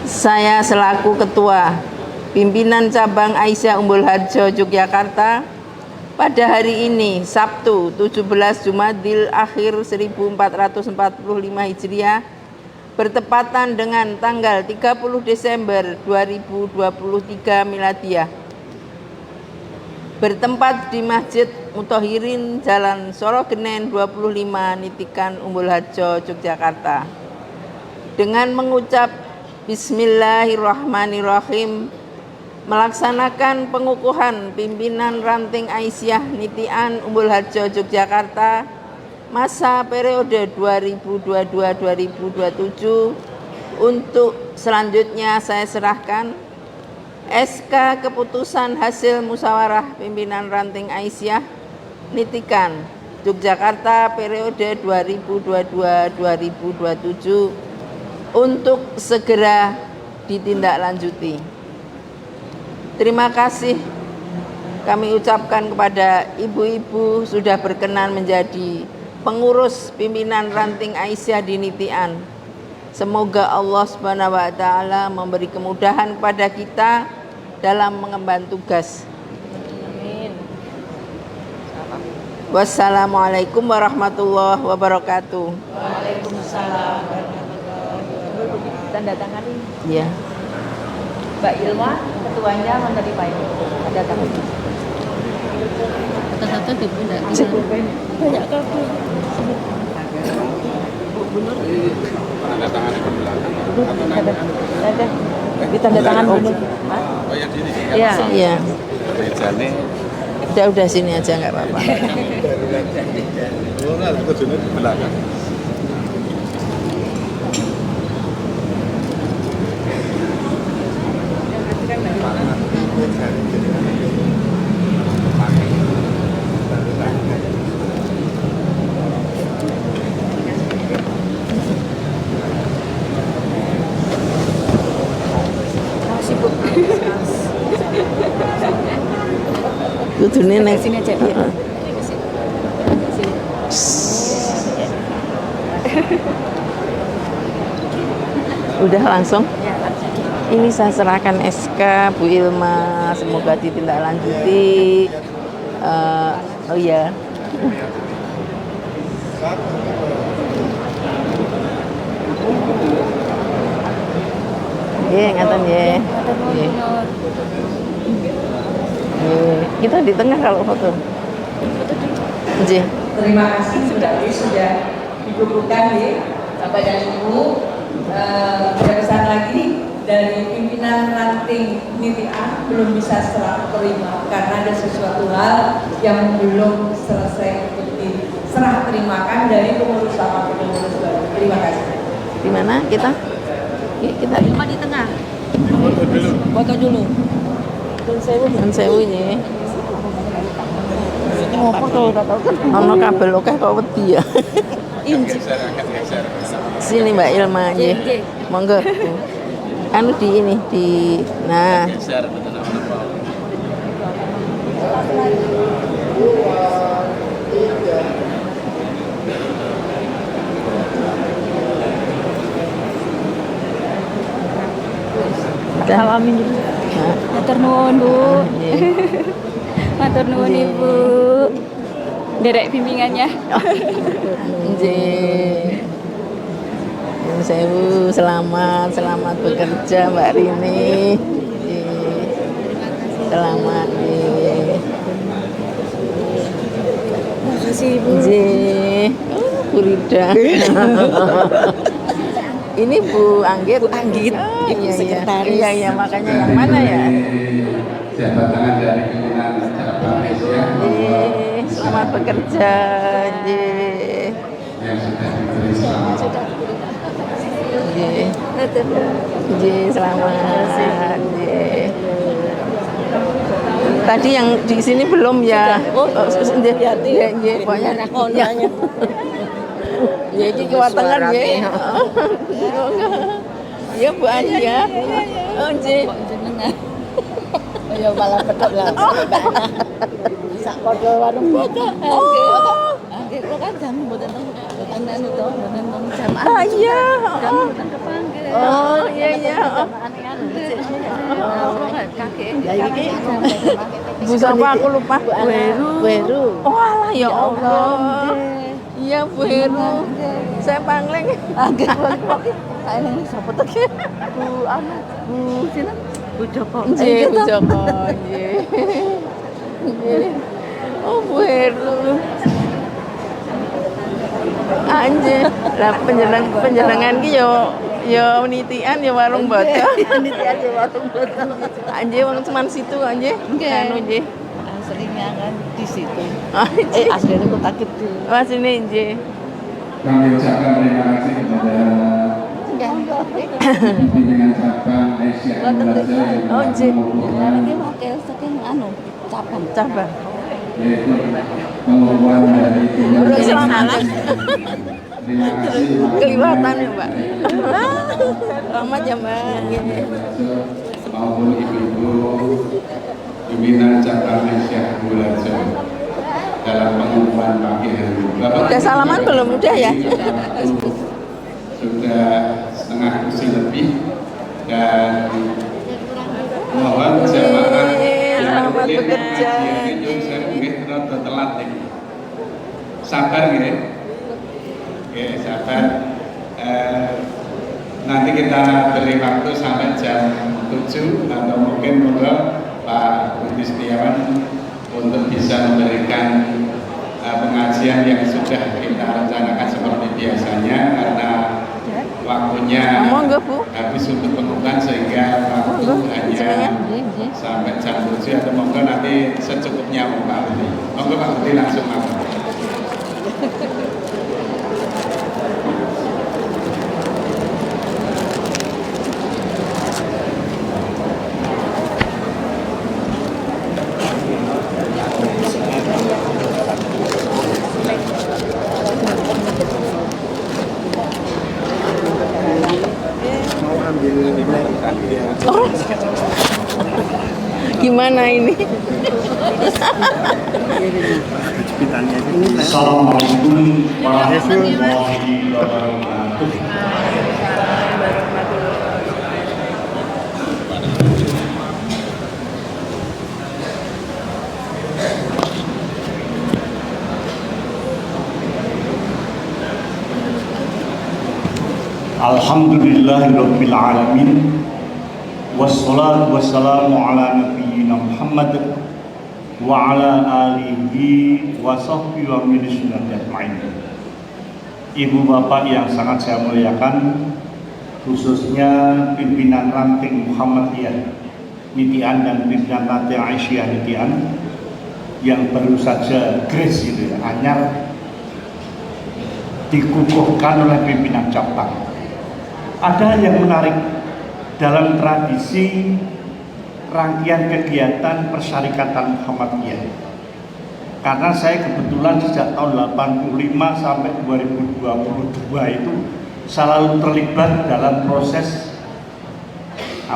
Saya selaku Ketua Pimpinan Cabang Aisyah Umbul Harjo Yogyakarta pada hari ini Sabtu 17 Jumadil Akhir 1445 Hijriah bertepatan dengan tanggal 30 Desember 2023 Miladiah, bertempat di Masjid Muthahirin Jalan Sorogenen 25 Nitikan Umbul Harjo Yogyakarta dengan mengucap Bismillahirrahmanirrahim, melaksanakan pengukuhan pimpinan ranting Aisyah Nitikan Umbul Harjo Yogyakarta masa periode 2022-2027. Untuk selanjutnya saya serahkan SK keputusan hasil musyawarah pimpinan ranting Aisyah Nitikan Yogyakarta periode 2022-2027 untuk segera ditindaklanjuti. Terima kasih kami ucapkan kepada ibu-ibu sudah berkenan menjadi pengurus pimpinan ranting Aisyah di Nitikan. Semoga Allah Subhanahu wa taala memberi kemudahan kepada kita dalam mengemban tugas. Amin. Wassalamualaikum warahmatullahi wabarakatuh. Waalaikumsalam warahmatullahi wabarakatuh. Tanda tangani. Ya. Mbak Ilma, ketuanya menerima ini. Ada tangan. Satu-satu di pundak. Banyak kartu. Bu Nur. Tanda tangan di belakang. Ada. Di tanda tangan Bu Nur. Oh ya sini. Iya. Iya. Mejane. Udah sini aja nggak apa-apa. Oh, nah, itu di belakang. Kudune nek Sini aja. Udah langsung. Ini saya serahkan SK Bu Ilma, semoga ditindaklanjuti. Oh iya. Ngaten ya. Kita di tengah kalau foto. Nggih. Terima kasih sudah dikukuhkan ya Bapak dan Ibu. Pesan lagi dari pimpinan ranting Nitikan belum bisa serah terima karena ada sesuatu hal yang belum selesai untuk diserah terimakan dari pengurus lama ke pengurus baru. Terima kasih. Di mana kita? Kita di tengah. Foto dulu. Nun sewu nggih. Ono kabel oke kok wedi ya. Sini Mbak Ilma nggih. Monggo. Anu di ini di nah. Alamin gitu. Matur nuwun, Bu. Matur nuwun Ibu. Derek bimbingannya. Nggih. Nyuwun sewu, selamat bekerja Mbak Rini. Nggih. Selamat nggih. Makasih Ibu. Nggih. Bu Rida. Ini Bu Anggit. Bu Anggit, Ibu sekretaris. Iya, makanya yang mana ya? Jabat tangan dari pimpinan cabang Asia. Selamat bekerja. Nggih. Yang sudah diberi selamat. Nggih. Nggih, selamat. Nggih. Tadi yang di sini belum ya? Nggih, pokoknya ya. Ya iki kuwatengan nggih. Ya Bu Ani ya. Oh nggih. Ya malah petok lah. Sak padha warung foto. Nggih, kok kan jam mboten anu to, mboten jam. Ah iya. Jam mboten kepanggil. Oh iya. Ya iki Bu sapa aku lupa. Weru. Oh alah ya Allah. Iya Bu Heru, saya pangling. Agak kayaknya siapa tuh? Bu anu, Bu Sina, Bu Joko. Nggih, Bu Joko. Nggih. Oh Bu Heru. Anjir, lah penjenengan ki yo nitian ya warung boto. Nitian ya warung boto. Anjir wong cuman situ anjir. Anu nggih. Aslinya kan di situ. Aslinya kota Kidul. Oh sini nggih. Kami ucapkan terima kasih kepada pimpinan cabang Asia Indonesia yang Lagi wakil saking anu cabang. yaitu pengumuman dari Udah selamat. Terima kasih Kelihatan ya Mbak. Selamat ya Mbak. maupun ibu-ibu pimpinan cabang Asia Bulharjo dalam pengumuman pagi hari. Udah salaman belum? Udah ya? Sudah setengah kursi lebih dan mohon jamaah yang selamat bekerja. saya mungkin rada telat nih. Sabar nggih. Oke, sabar. Nanti kita beri waktu sampai jam 7 atau mungkin monggo Pak Budi Setiawan untuk bisa memberikan pengajian yang sudah kita rencanakan seperti biasanya karena waktunya habis untuk pengumuman sehingga waktu hanya sampai jam 7 atau monggo nanti secukupnya Pak Budi. Monggo Pak Budi langsung masuk. Gimana ini? Assalamualaikum warahmatullahi wabarakatuh. Alhamdulillahirabbil alamin. Wassalatu wassalamu ala nabiyyina Muhammad wa ala alihi wa sahbihi wa min ajma'in. Ibu bapak yang sangat saya muliakan, khususnya pimpinan ranting Muhammadiyah Nitian dan pimpinan ranting Aisyah Nitian yang baru saja grace gitu ya, anyar dikukuhkan oleh pimpinan cabang. Ada yang menarik dalam tradisi rangkaian kegiatan Persyarikatan Muhammadiyah. Karena saya kebetulan sejak tahun 85 sampai 2022 itu selalu terlibat dalam proses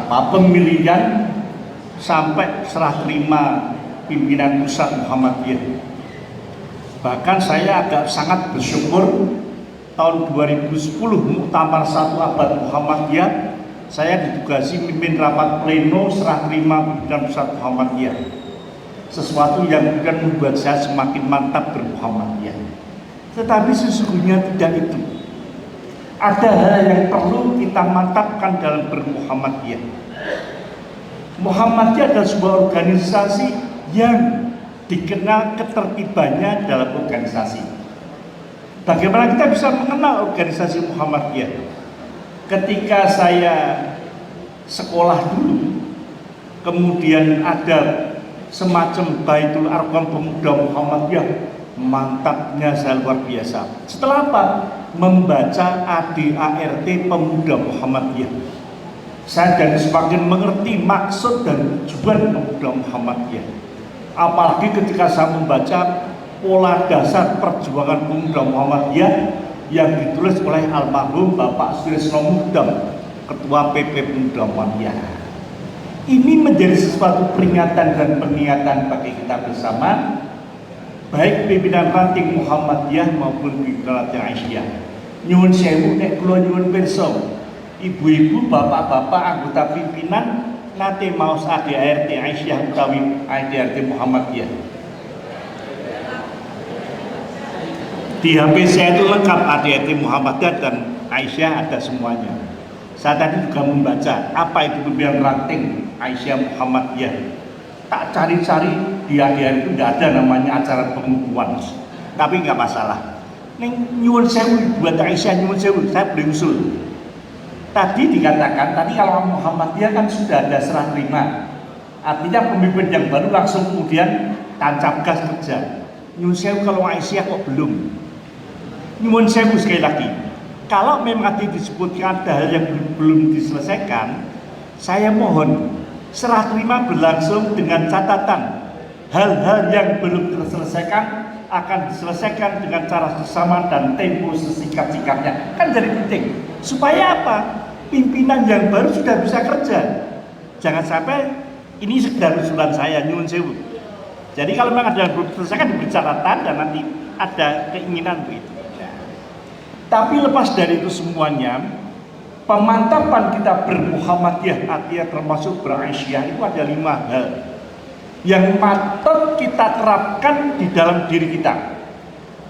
pemilihan sampai serah terima pimpinan pusat Muhammadiyah. Bahkan saya agak sangat bersyukur tahun 2010 Muktamar 1 Abad Muhammadiyah, saya ditugasi memimpin rapat pleno serah terima pimpinan pusat Muhammadiyah. Sesuatu yang kemudian membuat saya semakin mantap bermuhammadiyah. Tetapi sesungguhnya tidak itu. Ada hal yang perlu kita mantapkan dalam bermuhammadiyah. Muhammadiyah adalah sebuah organisasi yang dikenal ketertibannya dalam organisasi. Bagaimana kita bisa mengenal organisasi Muhammadiyah? Ketika saya sekolah dulu, kemudian ada semacam Baitul Arqam Pemuda Muhammadiyah, mantapnya saya luar biasa. Setelah apa? Membaca ADART Pemuda Muhammadiyah, saya jadi semakin mengerti maksud dan tujuan Pemuda Muhammadiyah. Apalagi ketika saya membaca pola dasar perjuangan Pemuda Muhammadiyah yang ditulis oleh almarhum Bapak Sutrisno Mukdam, Ketua PP Pemuda Muhammadiyah. Ini menjadi sesuatu peringatan dan peniatan bagi kita bersama, baik pimpinan ranting Muhammadiyah maupun pimpinan ranting Aisyah. Nyuwun sewu nek kula nyuwun pirsa, ibu-ibu, bapak-bapak anggota pimpinan nate maos ADART Aisyah utawi ADART Muhammadiyah. Di HP saya itu lengkap ADART Muhammadiyah dan Aisyah, ada semuanya. Saya tadi juga membaca apa itu pimpinan ranting Aisyah Muhammadiyah. Tak cari-cari di ADART itu tidak ada namanya acara pengukuhan, tapi nggak masalah. Ning nyuwun sewu buat Aisyah, nyuwun sewu, saya boleh usul. Tadi dikatakan, tadi kalau Muhammadiyah kan sudah ada serah terima, artinya pemimpin yang baru langsung kemudian tancap gas kerja. Nyuwun sewu kalau Aisyah kok belum. Nyuwun sewu sekali lagi, kalau memang tadi disebutkan ada hal yang belum diselesaikan, saya mohon serah terima berlangsung dengan catatan hal-hal yang belum terselesaikan akan diselesaikan dengan cara bersama dan tempo sesingkat-singkatnya. Kan jadi penting. Supaya apa? Pimpinan yang baru sudah bisa kerja. Jangan sampai ini sekedar usulan saya, nyuwun sewu. Jadi kalau memang ada yang belum diselesaikan diberi catatan dan nanti ada keinginan begitu. Tapi lepas dari itu semuanya, pemantapan kita bermuhammadiyah, artinya termasuk beraisyah, itu ada 5 hal yang patut kita terapkan di dalam diri kita.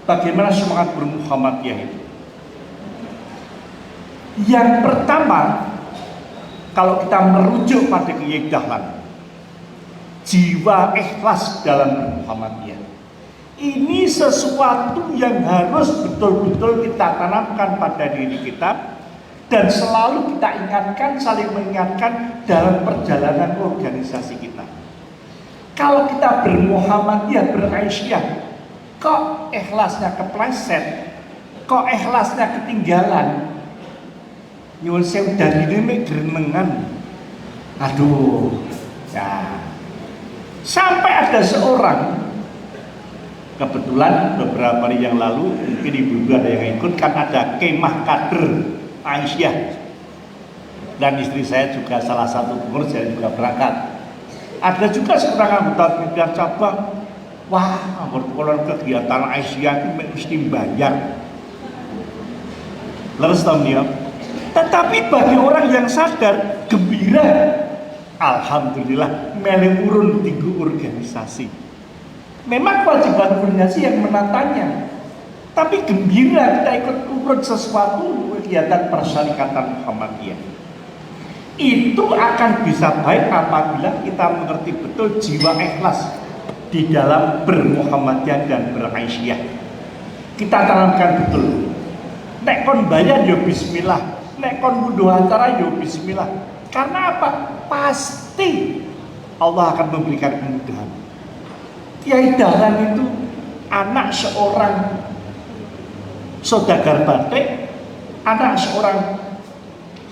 Bagaimana semangat bermuhammadiyah itu? Yang pertama, kalau kita merujuk pada Kiai Dahlan, jiwa ikhlas dalam bermuhammadiyah. Ini sesuatu yang harus betul-betul kita tanamkan pada diri kita dan selalu kita ingatkan, saling mengingatkan dalam perjalanan organisasi kita. Kalau kita bermuhammadiyah, beraisyah, kok ikhlasnya kepleset, kok ikhlasnya ketinggalan, nyuwun sewu dari ini gerenengan, aduh, ya. Sampai ada seorang, kebetulan beberapa hari yang lalu, mungkin ibu-ibu ada yang ikut, kan ada kemah kader Aisyah, dan istri saya juga salah satu pengurus, saya juga berangkat. Ada juga seorang anggota pimpinan cabang, wah, kalau kegiatan Aisyah itu mesti bayar. Leres tahun dia. Tetapi bagi orang yang sadar, gembira, alhamdulillah, melu urun tinggu organisasi. Memang kewajiban organisasi yang menatanya, tapi gembira kita ikut urut sesuatu kegiatan Persyarikatan Muhammadiyah. Itu akan bisa baik apabila kita mengerti betul jiwa ikhlas di dalam bermuhammadiyah dan beraisyah. Kita tanamkan betul. Nek kon bayar ya bismillah, nek kon munduh acara ya bismillah. Karena apa? Pasti Allah akan memberikan kemudahan. Kiai Dahlan itu anak seorang saudagar batik, anak seorang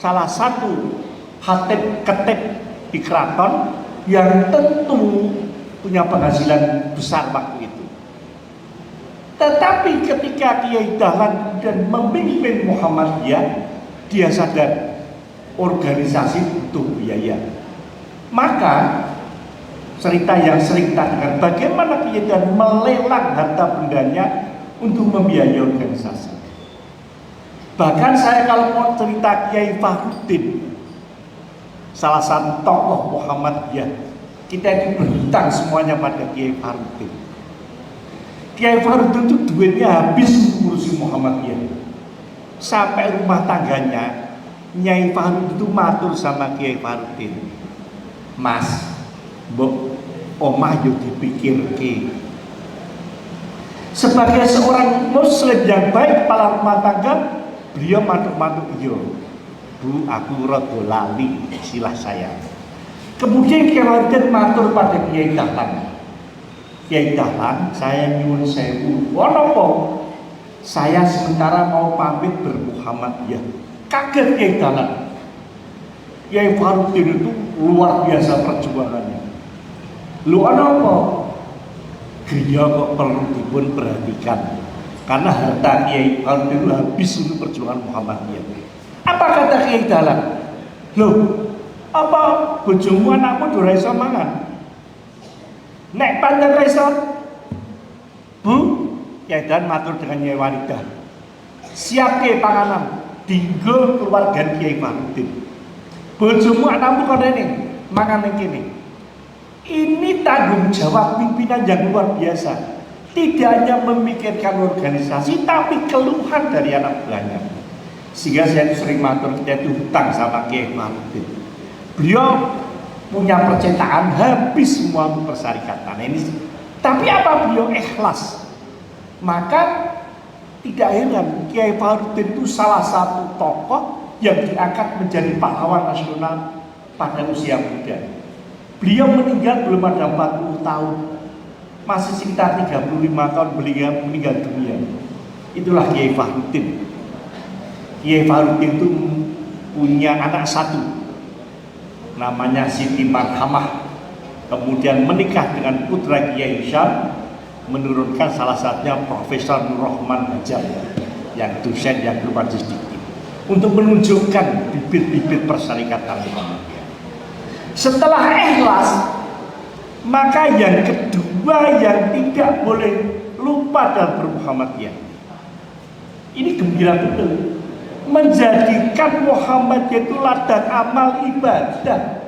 salah satu khatib-ketib di keraton yang tentu punya penghasilan besar waktu itu. Tetapi ketika Kiai Dahlan dan memimpin Muhammadiyah, dia sadar organisasi butuh biaya. Maka cerita yang sering kita dengar, bagaimana Kiai Dahlan melelang harta bendanya untuk membiayai organisasi. Bahkan saya kalau mau cerita Kiai Fahrudin, salah satu tokoh Muhammadiyah, kita itu berhutang semuanya pada Kiai Fahrudin. Kiai Fahrudin itu duitnya habis ngurusi Muhammadiyah. Sampai rumah tangganya Nyai Fahrudin itu matur sama Kiai Fahrudin, Mas, mbok omah yo dipikirke. Sebagai seorang muslim yang baik, kepala rumah tangga, beliau matur-matur, iya Bu, aku rada lali istilah saya. Kemudian Kiai Fahrudin matur pada Kiai Dahlan, Kiai Dahlan, saya nyuwun sewu, apa? Saya sementara mau pamit bermuhammadiyah. Kaget Kiai Dahlan. Kiai Fahrudin itu luar biasa perjuangannya. Lu apa? Gereja kok perlu dipun perhatikan, karena harta Kiai Fahrudin itu habis untuk perjuangan Muhammadiyah. Apa kata Kiai Dahlan? Loh, apa bojomu anakmu ora iso mangan? Nek pancen iso, Bu, Kiai Dahlan matur dengan Nyai Waridah, siapke panganan dinggo keluarga Kiai Fahrudin. Bojomu anakmu kok rene mangan ning kene. Ini tanggung jawab pimpinan yang luar biasa. Tidak hanya memikirkan organisasi, tapi keluhan dari anak buahnya. Sehingga saya sering matur, kita itu hutang sama Kiai Fahrudin. Beliau punya percetakan habis semua untuk persyarikatan ini. Tapi apa beliau ikhlas? Maka tidak heran Kiai Fahrudin itu salah satu tokoh yang diangkat menjadi pahlawan nasional pada usia muda. Beliau meninggal belum ada 40 tahun, masih sekitar 35 tahun beliau meninggal dunia. Itulah Kiai Fahrudin. Kiai Fahrudin itu punya anak satu, namanya Siti Marhamah. Kemudian menikah dengan putra Kiai Hisham, menurunkan salah satunya Profesor Nur Rahman Hajar, yang dosen yang belum sedikit, untuk menunjukkan bibit-bibit persyarikatan Muhammadiyah. Setelah ikhlas, maka yang kedua yang tidak boleh lupa dalam bermuhammadiyah, ini gembira betul, menjadikan Muhammadiyah itu ladang amal ibadah.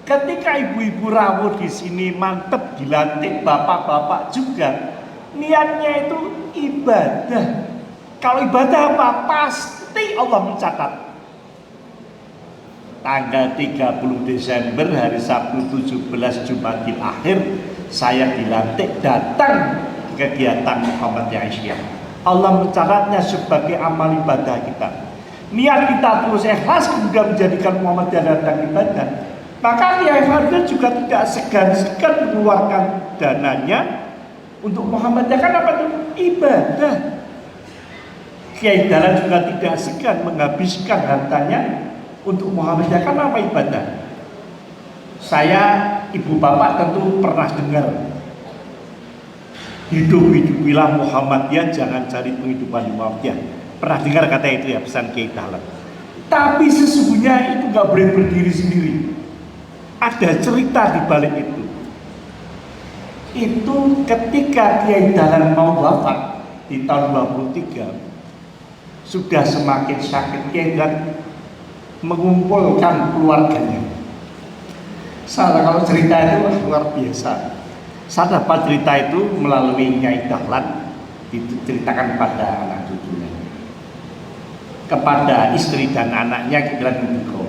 Ketika ibu-ibu rawuh di sini mantep dilantik, bapak-bapak juga, niatnya itu ibadah. Kalau ibadah apa? Pasti Allah mencatat. Tanggal 30 Desember hari Sabtu 17 Jumadil Akhir, saya dilantik datang ke kegiatan Muhammadiyah Aisyah. Allah mencatatnya sebagai amal ibadah kita. Niat kita terus ikhlas kemudian menjadikan Muhammadiyah ladang ibadah. Maka Kiai Fahrudin juga tidak segan-segan mengeluarkan dananya untuk Muhammadiyah, kan apa itu? Ibadah. Kiai Dahlan juga tidak segan menghabiskan hartanya untuk Muhammadiyah, kan apa ibadah. Saya, ibu bapak tentu pernah dengar, hidup-hidupilah Muhammadiyah, jangan cari penghidupan Muhammadiyah. Pernah dengar kata itu ya, pesan Kiai Dahlan. Tapi sesungguhnya itu nggak boleh berdiri sendiri. Ada cerita di balik itu. Itu ketika Kiai Dahlan mau wafat di tahun 23, sudah semakin sakit, Kiai Dahlan mengumpulkan keluarganya. Saya kalau cerita itu luar biasa. Saya dapat cerita itu melalui Kiai Dahlan, diceritakan pada anak cucunya, kepada istri dan anaknya. Kiai Dahlan itu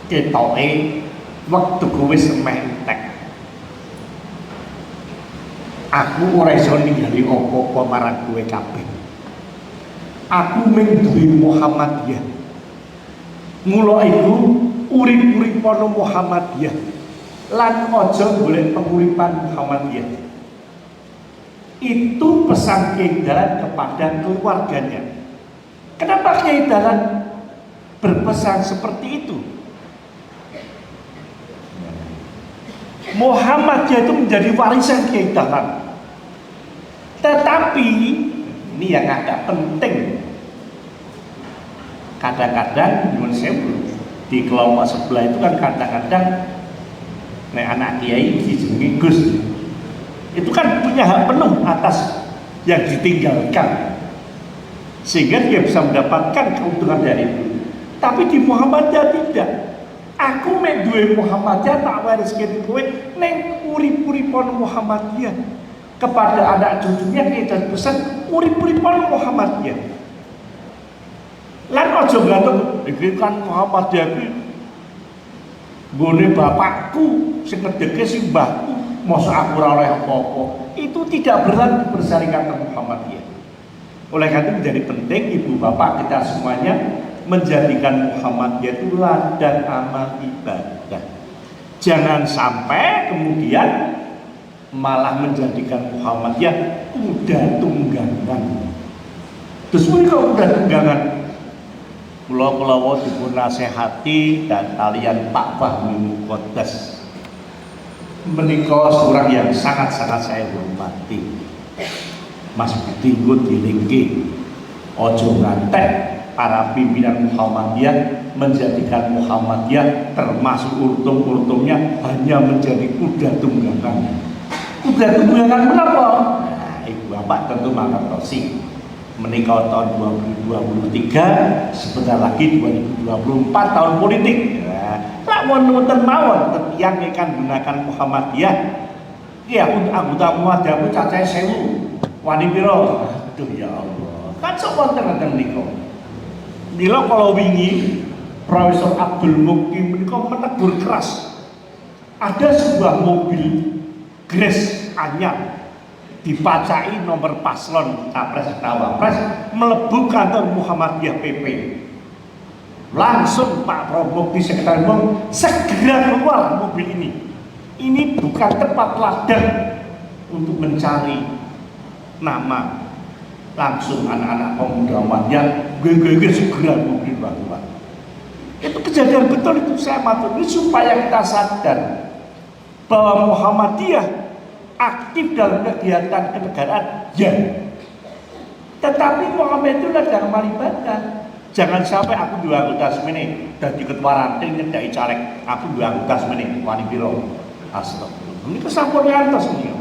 ketoke waktu kowe semeh entek, aku ora iso ninggali apa-apa marang kowe kabeh. Aku mung duwe Muhammadiyah. Mula iku urip-urip ana Muhammadiyah lan aja golek penguripan Muhammadiyah. Itu pesan Kiai Dahlan kepada keluarganya. Kenapa Kiai Dahlan berpesan seperti itu? Muhammadiyah itu menjadi warisan Kiai Dahlan. Tetapi ini yang agak penting. Kadang-kadang di kelompok sebelah itu kan kadang-kadang nek anak kiai dijenengi Gus. Itu kan punya hak penuh atas yang ditinggalkan. Sehingga dia bisa mendapatkan keuntungan dari itu. Tapi di Muhammadiyah tidak. Aku mek duwe Muhammadiyah tak wariskeun kowe ning urip-uripon Muhammadiyah. Kepada anak cucunya kita pesan urip-uripon Muhammadiyah. Lan aja gantung iki kan Muhammadiyah iki nggone bapakku sing ngedeke si mbahku, mosok aku ora oleh apa-apa. Itu tidak berarti bersaringan ke Muhammadiyah. Oleh karena itu menjadi penting ibu bapak kita semuanya menjadikan Muhammadiyah itu ladang amal ibadah. Jangan sampai kemudian malah menjadikan Muhammadiyah kuda tunggangan. Terus mereka kuda tunggangan. Pulau-pulau dipun nasihati dan kalian Pak Fahmi Muqaddas menika seorang yang sangat-sangat saya hormati. Mas Tinggut dilingki ojo ngantek para pimpinan Muhammadiyah menjadikan Muhammadiyah termasuk urtum-urtumnya hanya menjadi kuda tunggangan. Kuda tunggangan kenapa? Nah, ibu bapak tentu mengerti. Menikah tahun 2023, sebentar lagi 2024 tahun politik. Tak mau nonton mawon, yang akan gunakan Muhammadiyah. Ya untuk anggota Muhammadiyah pun cacai sewu, wani piro. Aduh ya Allah, kan sok wonten niku. Mila kalau wingi Profesor Abdul Mukim niku menegur keras. Ada sebuah mobil Grace anyar dipacai nomor paslon capres cawapres melebu kantor Muhammadiyah PP. Langsung Pak Prabowo di Sekretaris Umum segera keluar mobil ini. Ini bukan tempat ladang untuk mencari nama. Langsung anak-anak pemuda Muhammadiyah gue segera mobil keluar. Itu kejadian betul itu saya matur ini supaya kita sadar bahwa Muhammadiyah aktif dalam kegiatan kenegaraan, ya. Tetapi Muhammad itu adalah amal ibadah. Jangan sampai aku dua anggota semene dadi ketua ranting nyedaki caleg, aku dua anggota semene wani piro. Astagfirullah. Ini kesampun ngantos niku.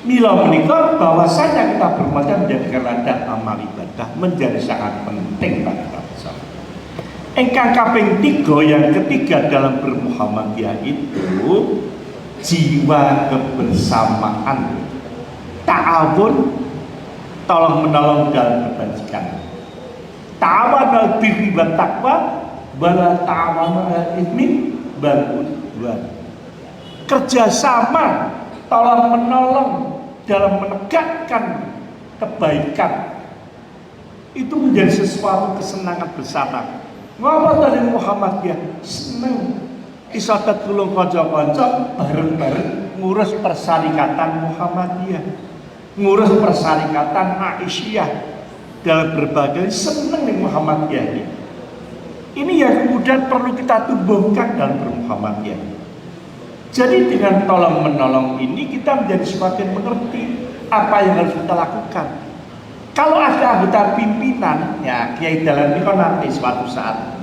Mila menika bahwasanya kita bermacam menjadikan ladang amal ibadah menjadi sangat penting bagi kita bersama. Engkang kaping 3 yang ketiga dalam bermuhammadiyah itu jiwa kebersamaan, ta'awun, tolong menolong dalam kebajikan. Ta'awanul birri wat taqwa wala ta'awanul itsmi wal udwan. Kerjasama, tolong menolong dalam menegakkan kebaikan itu menjadi sesuatu kesenangan bersama. Ngapa tadi Muhammadiyah seneng iso tetulung kanca-kanca bareng-bareng ngurus persyarikatan Muhammadiyah, ngurus persyarikatan Aisyah dalam berbagai seneng di Muhammadiyah ini. Ini yang kemudian perlu kita tumbuhkan dalam bermuhammadiyah. Jadi dengan tolong menolong ini kita menjadi semakin mengerti apa yang harus kita lakukan. Kalau ada anggota pimpinan, ya Kiai Dahlan ini kan nanti suatu saat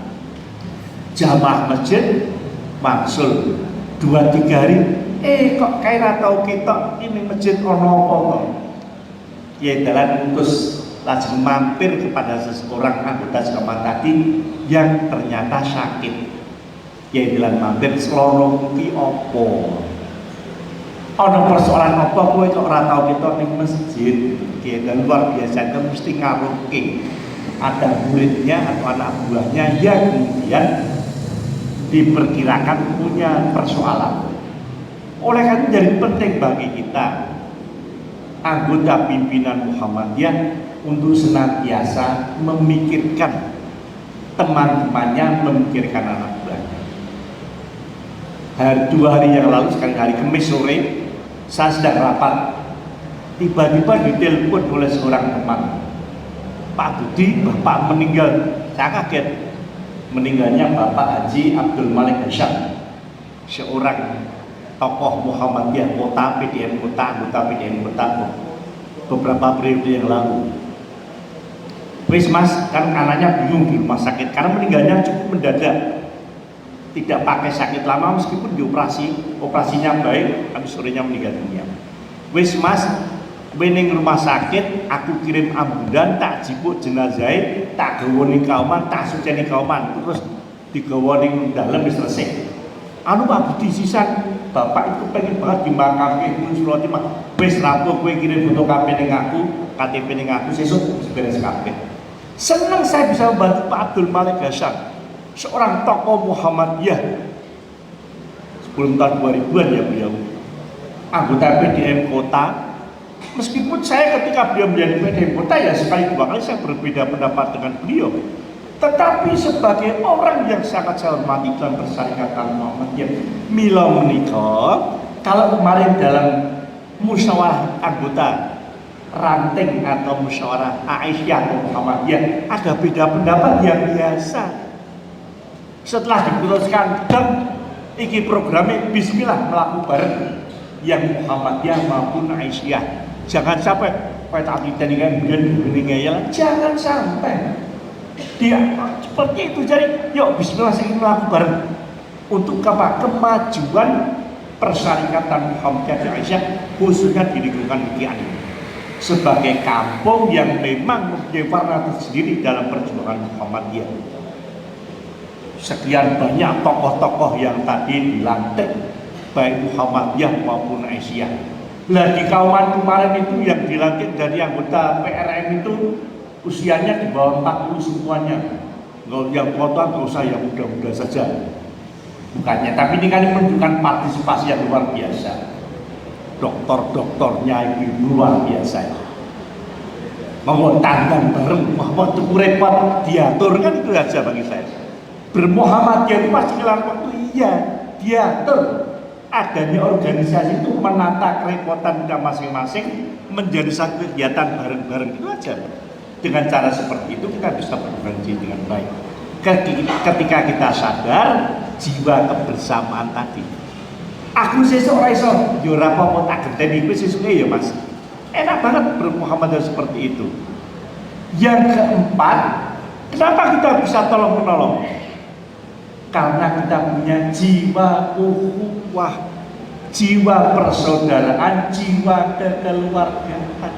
jamaah masjid maksul 2-3 hari kok kayak tahu kita ini masjid ono apa ya Dahlan utus lajeng mampir kepada seseorang anggota jamaah tadi yang ternyata sakit. Ya Dahlan mampir selono ki opo ono persoalan apa kowe kok ora tau kita ning masjid. Ya dan luar biasa itu mesti ngaruhke ada muridnya atau anak buahnya yang kemudian diperkirakan punya persoalan. Oleh karena itu jadi penting bagi kita anggota pimpinan Muhammadiyah untuk senantiasa memikirkan teman-temannya, memikirkan anak buahnya. 2 hari yang lalu, sekali hari Kamis sore, saya sedang rapat, tiba-tiba ditelepon oleh seorang teman, Pak Budi, Bapak meninggal. Saya kaget. Meninggalnya Bapak Haji Abdul Malik Hasyam, seorang tokoh Muhammadiyah kota, PDM kota, anggota PDM kota beberapa periode yang lalu. Wis mas, kan anaknya bingung di rumah sakit karena meninggalnya cukup mendadak, tidak pakai sakit lama meskipun operasinya baik, tapi sorenya meninggal dunia. Wis mas, wening rumah sakit, aku kirim ambulan, tak jipuk jenazah, tak gawa ning kauman, tak suceni kauman, terus digawa ning dalem wis resik. Anu Pak Budi sisan, bapak itu pengen banget dimakamke Gunung Suratimah. Wis rampung kowe kirim foto KP ning aku, KTP ning aku, sesuk beres kabeh. Senang saya bisa membantu Pak Abdul Malik Hasan, seorang tokoh Muhammadiyah sebelum tahun 2000-an ya beliau, anggota PDM kota. Meskipun saya ketika beliau menjadi PDM kota ya sekali dua kali saya berbeda pendapat dengan beliau, tetapi sebagai orang yang sangat saya hormati dalam persyarikatan Muhammadiyah, mila menika kalau kemarin dalam musyawarah anggota ranting atau musyawarah Aisyah atau Muhammadiyah ada beda pendapat yang biasa. Setelah diputuskan dan iki programnya bismillah melakukan bareng yang Muhammadiyah maupun Aisyah. Jangan sampai pada kita dengan begini-begini, jangan sampai dia seperti itu. Jadi yuk bismillah saya ingin melakukan bareng untuk apa? Kemajuan persyarikatan Muhammadiyah dan Aisyah khususnya di lingkungan Wikian sebagai kampung yang memang mempunyai warna tersendiri dalam perjuangan Muhammadiyah. Sekian banyak tokoh-tokoh yang tadi dilantik baik Muhammadiyah maupun Aisyah. Nah di Kauman kemarin itu yang dilantik dari anggota PRM itu usianya di bawah 40 semuanya. Yang kota nggak usah, yang muda-muda saja. Bukannya, tapi ini kan menunjukkan partisipasi yang luar biasa. Dokter-dokternya itu luar biasa. Mau tandang bareng, mau tuh repot diatur kan itu aja bagi saya. Bermuhammadiyah itu pasti dalam waktu iya diatur. Adanya organisasi itu menata kerepotan kita masing-masing menjadi satu kegiatan bareng-bareng itu aja. Dengan cara seperti itu kita bisa berfungsi dengan baik. Ketika kita sadar jiwa kebersamaan tadi. Aku sesuk ora iso yo ora apa-apa tak genteni kowe sesuke ya Mas. Enak banget bermuhammadiyah seperti itu. Yang keempat, kenapa kita bisa tolong-menolong? Karena kita punya jiwa ukhuwah, jiwa persaudaraan, jiwa kekeluargaan.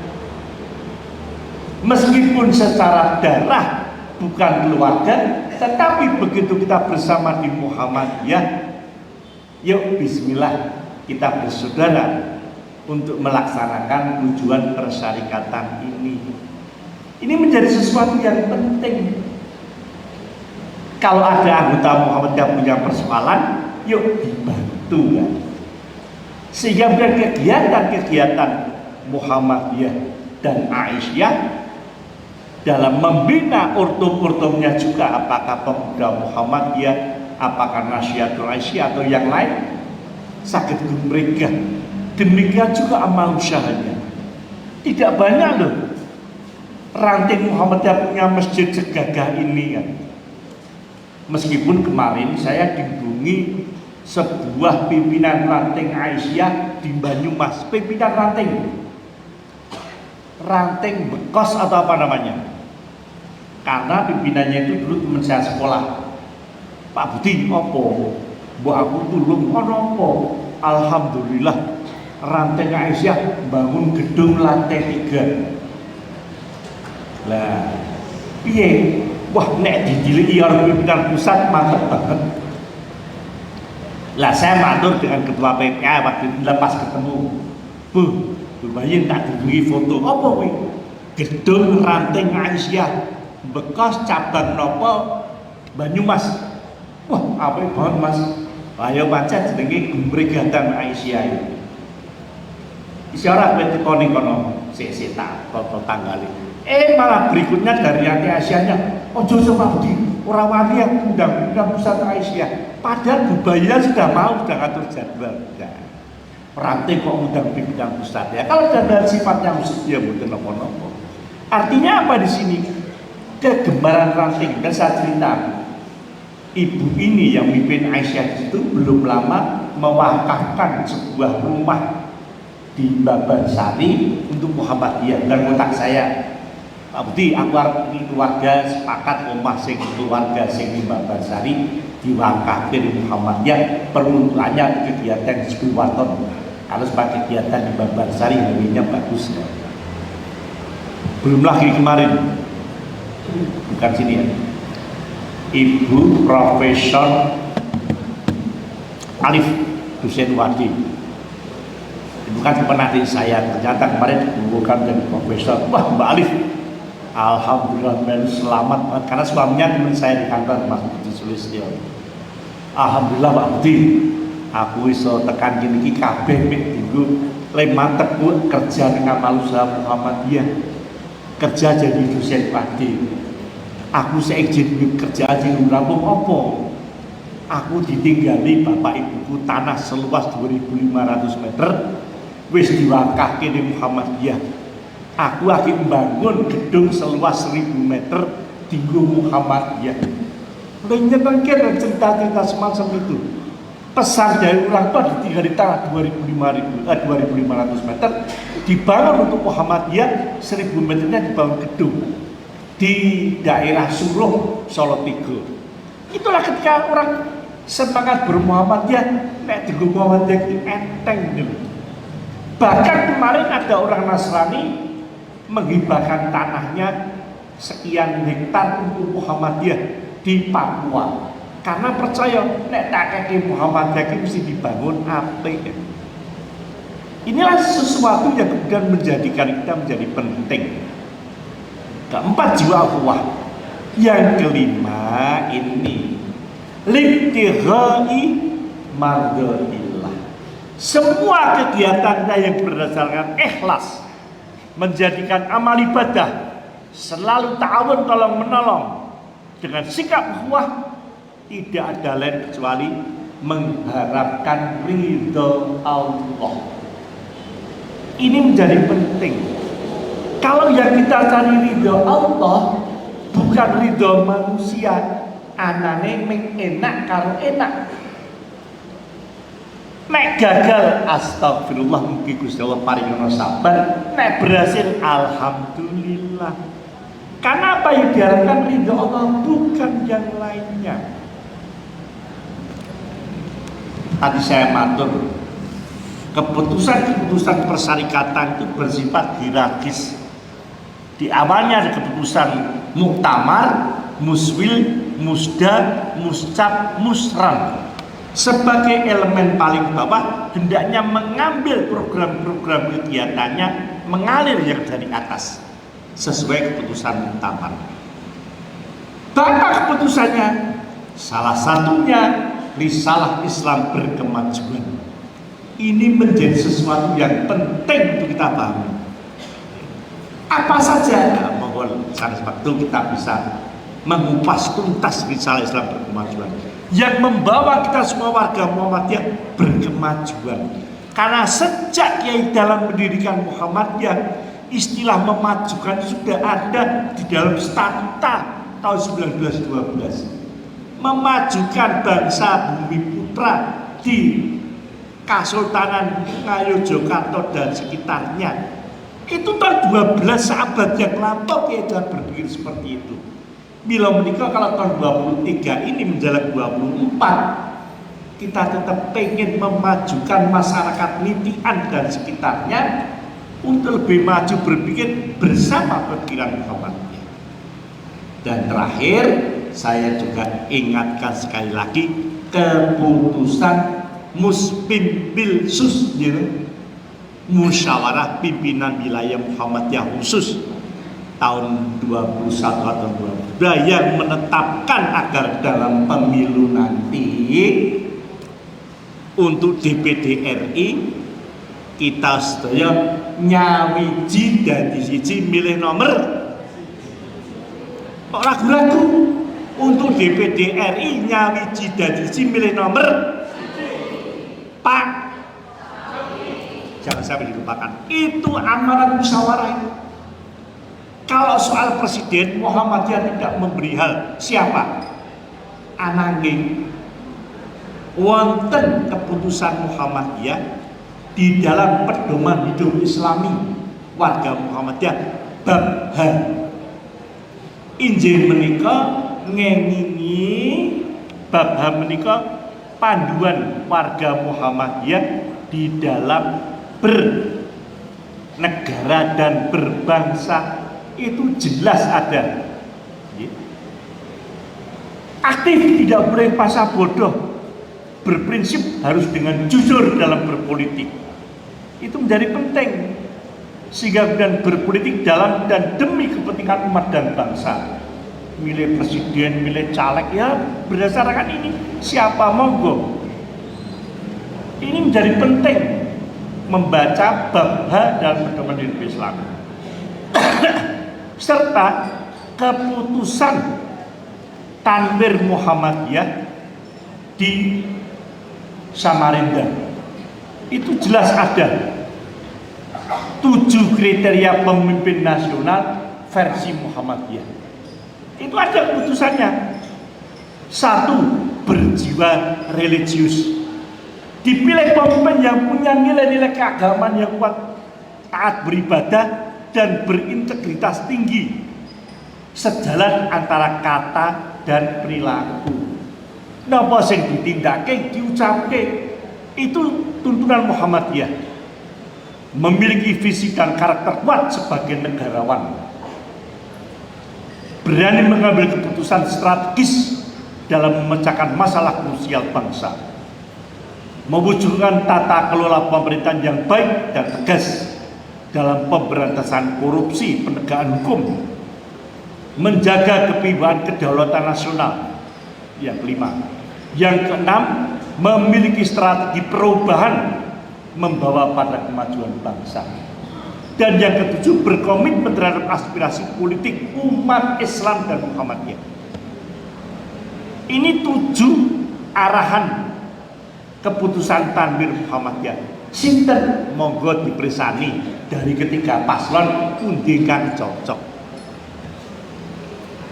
Meskipun secara darah bukan keluarga, tetapi begitu kita bersama di Muhammadiyah, yuk bismillah kita bersaudara untuk melaksanakan tujuan persyarikatan ini. Ini menjadi sesuatu yang penting. Kalau ada anggota Muhammadiyah punya persoalan, yuk dibantu ya. Sehingga kegiatan-kegiatan Muhammadiyah dan Aisyah dalam membina urtum-urtumnya juga, apakah pemuda Muhammadiyah, apakah Nasyiatul Aisyah atau yang lain, sakit mereka. Demikian juga amal usahanya. Tidak banyak loh ranting Muhammadiyah punya masjid segagah ini kan. Meskipun kemarin saya dihubungi sebuah pimpinan ranting Aisyah di Banyumas, pimpinan ranting bekos atau apa namanya, karena pimpinannya itu dulu teman saya sekolah. Pak Budi, opo bu aku tulung opo, alhamdulillah ranting Aisyah bangun gedung lantai 3. Lah piye? Wah, nek didiliki orang pimpinan pusat mantap banget. Lah saya matur dengan ketua PPA waktu itu pas ketemu. Bu Bayin tak diberi foto apa kuwi? Gedung ranting Aisyah bekas cabang nopo Banyumas. Wah, apik banget Mas. Ayo baca jenenge Gumregatan Aisyah iki. Isyarat kowe ning kono sik tak foto tanggali. Malah berikutnya dari hati Aisyahnya, ojo Pak Budi, orang wali yang undang-undang pusat Aisyah. Padahal Bubaynya sudah ngatur jadwal. Ranting kok undang pimpinan pusat ya. Kalau ada sifatnya khusus dia bukan nopo-nopo. Artinya apa di sini? Kegembaran ranting. Dan saya cerita, ibu ini yang mimpin Aisyah itu belum lama mewakafkan sebuah rumah di Babansari untuk Muhammadiyah dan kotak saya. Pak Budi, aku arep keluarga sepakat omah sing keluarga sing di Babansari diwakafin Muhammadiyah, peruntukannya kegiatan 10 waton. Kalau sebagai kegiatan di Babansari harganya bagus. Belum lagi kemarin, bukan sini ya, Ibu Profesor Alif Hussein Wadi, itu kan penadik saya, ternyata kemarin dikumpulkan jadi profesor. Wah, Mbak Alif, alhamdulillah selamat banget, karena suaminya teman saya di kantor, Mas Budi Sulistyo. Alhamdulillah Pak Budi, aku iso tekan gini kabeh minggu lemah teku kerja dengan Malusa Muhammadiyah, kerja jadi dosen Wadi. Aku seizin kerja aja ngurambung opo. Aku ditinggali bapak ibuku tanah seluas 2.500 meter wis diwakafke di Muhammadiyah. Aku lagi membangun gedung seluas 1.000 meter tinggu Muhammadiyah. Menyenangkan dan cerita-cerita semacam itu. Pesan dari orang tua ditinggal di tanah 2.500 meter dibangun untuk Muhammadiyah, 1.000 meternya dibangun gedung di daerah Suruh, Solo Tigo. Itulah ketika orang semangat bermuhammadiyah, nek digo Muhammadiyah itu enteng gitu. Bahkan kemarin ada orang Nasrani menghibahkan tanahnya sekian hektar untuk Muhammadiyah di Papua, karena percaya nek tak kaki Muhammadiyah itu mesti dibangun apik. Inilah sesuatu yang kemudian menjadikan kita menjadi penting. Keempat, jiwa ukhuwah. Yang kelima ini libtighai mardhatillah. Semua kegiatannya yang berdasarkan ikhlas, menjadikan amal ibadah, selalu ta'awun tolong menolong dengan sikap ukhuwah, tidak ada lain kecuali mengharapkan ridho Allah. Ini menjadi penting. Kalau yang kita cari ridho Allah, bukan ridho manusia, anane ming enak karo enak. Nek gagal, astagfirullah, mungkin Gusti Allah paringono sabar. Nek berhasil, alhamdulillah. Karena apa yang diharapkan ridho Allah, bukan yang lainnya. Tadi saya matur, keputusan-keputusan persyarikatan itu bersifat hierarkis. Di awalnya ada keputusan muktamar, muswil, musda, muscap, musran. Sebagai elemen paling bawah, hendaknya mengambil program-program kegiatannya mengalir yang dari atas sesuai keputusan muktamar. Bapak keputusannya, salah satunya risalah Islam berkemajuan. Ini menjadi sesuatu yang penting untuk kita pahami. Apa saja, mohon saat waktu kita bisa mengupas tuntas risalah Islam berkemajuan yang membawa kita semua warga Muhammadiyah berkemajuan. Karena sejak Kiai dalam mendirikan Muhammadiyah, istilah memajukan sudah ada di dalam statuta tahun 1912. Memajukan bangsa Bumi Putra di Kasultanan Ngayogyakarta dan sekitarnya. Itu tahun 12 abad yang lampau Kiai Jalan berpikir seperti itu. Bila menikah kalau tahun 23 ini menjelang 24, kita tetap pengen memajukan masyarakat Nitian dan sekitarnya untuk lebih maju berpikir bersama pikiran Muhammadiyah. Dan terakhir, saya juga ingatkan sekali lagi keputusan Muspim Bilsus, musyawarah pimpinan wilayah Muhammadiyah khusus tahun 21 atau 22 yang menetapkan agar dalam pemilu nanti untuk DPD RI kita sedaya nyawiji dadi siji milih nomor. Kok ragu-ragu? Untuk DPD RI nyawiji dadi siji milih nomor Pak. Jangan sampai dilupakan. Itu amanat musyawarah itu. Kalau soal presiden, Muhammadiyah tidak memberi hal siapa? Ananging wonten keputusan Muhammadiyah di dalam pedoman hidup Islami warga Muhammadiyah bab H. Injil menika ngeningi bab H menika panduan warga Muhammadiyah di dalam bernegara dan berbangsa itu jelas ada. Aktif tidak boleh pasang bodoh, berprinsip harus dengan jujur dalam berpolitik. Itu menjadi penting sehingga dan berpolitik dalam dan demi kepentingan umat dan bangsa. Milih presiden, milih caleg ya berdasarkan ini siapa monggo. Ini menjadi penting membaca bab H dalam pedoman hidup Islam serta keputusan Tanwir Muhammadiyah di Samarinda itu jelas ada 7 kriteria pemimpin nasional versi Muhammadiyah. Itu ada keputusannya. 1. Berjiwa religius. Dipilih pemimpin yang punya nilai-nilai keagamaan yang kuat, taat beribadah dan berintegritas tinggi, sejalan antara kata dan perilaku. Napa sing ditindakake diucapke itu tuntunan Muhammadiyah. Memiliki visi dan karakter kuat sebagai negarawan, berani mengambil keputusan strategis dalam memecahkan masalah krusial bangsa, mewujudkan tata kelola pemerintahan yang baik dan tegas dalam pemberantasan korupsi, penegakan hukum, menjaga kewibawaan kedaulatan nasional. Yang kelima. Yang keenam, memiliki strategi perubahan membawa pada kemajuan bangsa. Dan yang ketujuh, berkomitmen terhadap aspirasi politik umat Islam dan Muhammadiyah. Ini 7 arahan keputusan Tanwir Muhammadiyah. Sinten monggo dipersani dari ketiga paslon pundi kang cocok.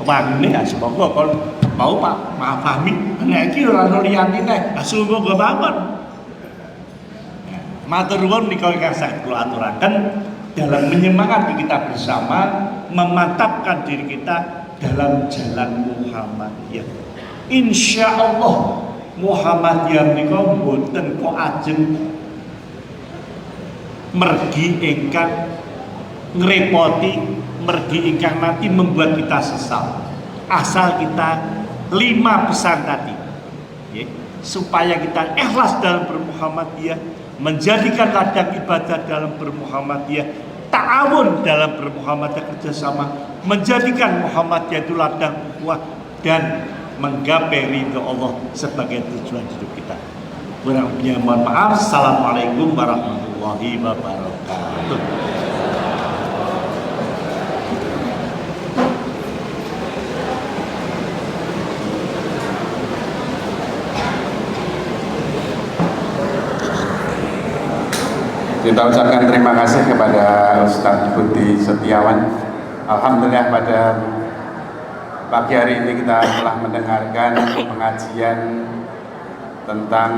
Wangune ya semoga kalau mau Pak Fahmi nek iki ora ono liyane nek asumgo go mawon. Matur nuwun nika ingkang saged kula aturaken dalam menyemangati kita bersama memantapkan diri kita dalam jalan Muhammadiyah. Insyaallah Muhammadiyah menika mboten kok ajeng mergi ingkang ngrepoti, mergi ingkang nanti membuat kita sesal. Asal kita 5 pesan tadi, ya, supaya kita ikhlas dalam bermuhammadiyah, menjadikan ladang ibadah dalam bermuhammadiyah, ta'awun dalam bermuhammadiyah, kerjasama, menjadikan Muhammadiyah itu ladang ukhuwah dan menggapai ridho Allah sebagai tujuan hidup kita. Kurang lebihnya mohon maaf. Assalamualaikum warahmatullahi wabarakatuh. Kita ucapkan terima kasih kepada Ustadz Budi Setiawan. Alhamdulillah pada pagi hari ini kita telah mendengarkan pengajian tentang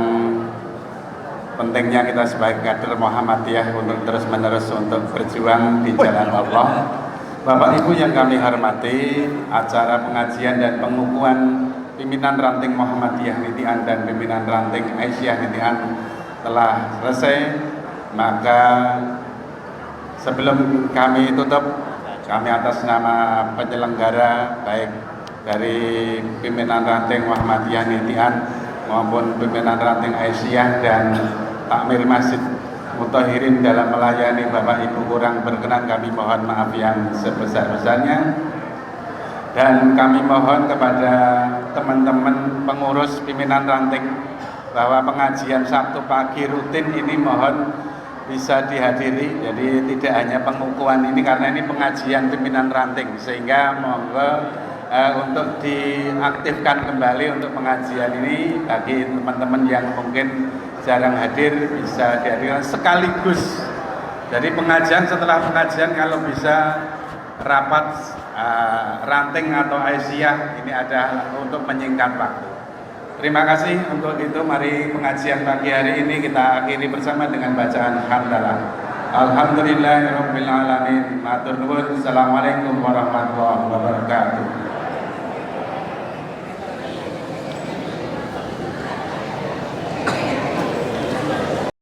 pentingnya kita sebagai kader Muhammadiyah untuk terus-menerus untuk berjuang di jalan Allah. Bapak Ibu yang kami hormati, acara pengajian dan pengukuhan pimpinan ranting Muhammadiyah Nitian dan pimpinan ranting Aisyah Nitian telah selesai. Maka sebelum kami tutup, kami atas nama penyelenggara baik dari pimpinan ranting Muhammadiyah Nitian maupun pimpinan ranting Aisyah dan takmir Masjid Muthahirin dalam melayani Bapak Ibu kurang berkenan, kami mohon maaf yang sebesar-besarnya. Dan kami mohon kepada teman-teman pengurus pimpinan ranting bahwa pengajian Sabtu pagi rutin ini mohon bisa dihadiri. Jadi tidak hanya pengukuhan ini, karena ini pengajian pimpinan ranting, sehingga monggo untuk diaktifkan kembali untuk pengajian ini bagi teman-teman yang mungkin jarang hadir bisa dihadirkan sekaligus. Jadi pengajian setelah pengajian kalau bisa rapat ranting atau Aisyah ini ada untuk menyingkat waktu. Terima kasih untuk itu. Mari pengajian pagi hari ini kita akhiri bersama dengan bacaan hamdalah. Alhamdulillahirabbil alamin. Matur nuwun. Assalamualaikum warahmatullahi wabarakatuh.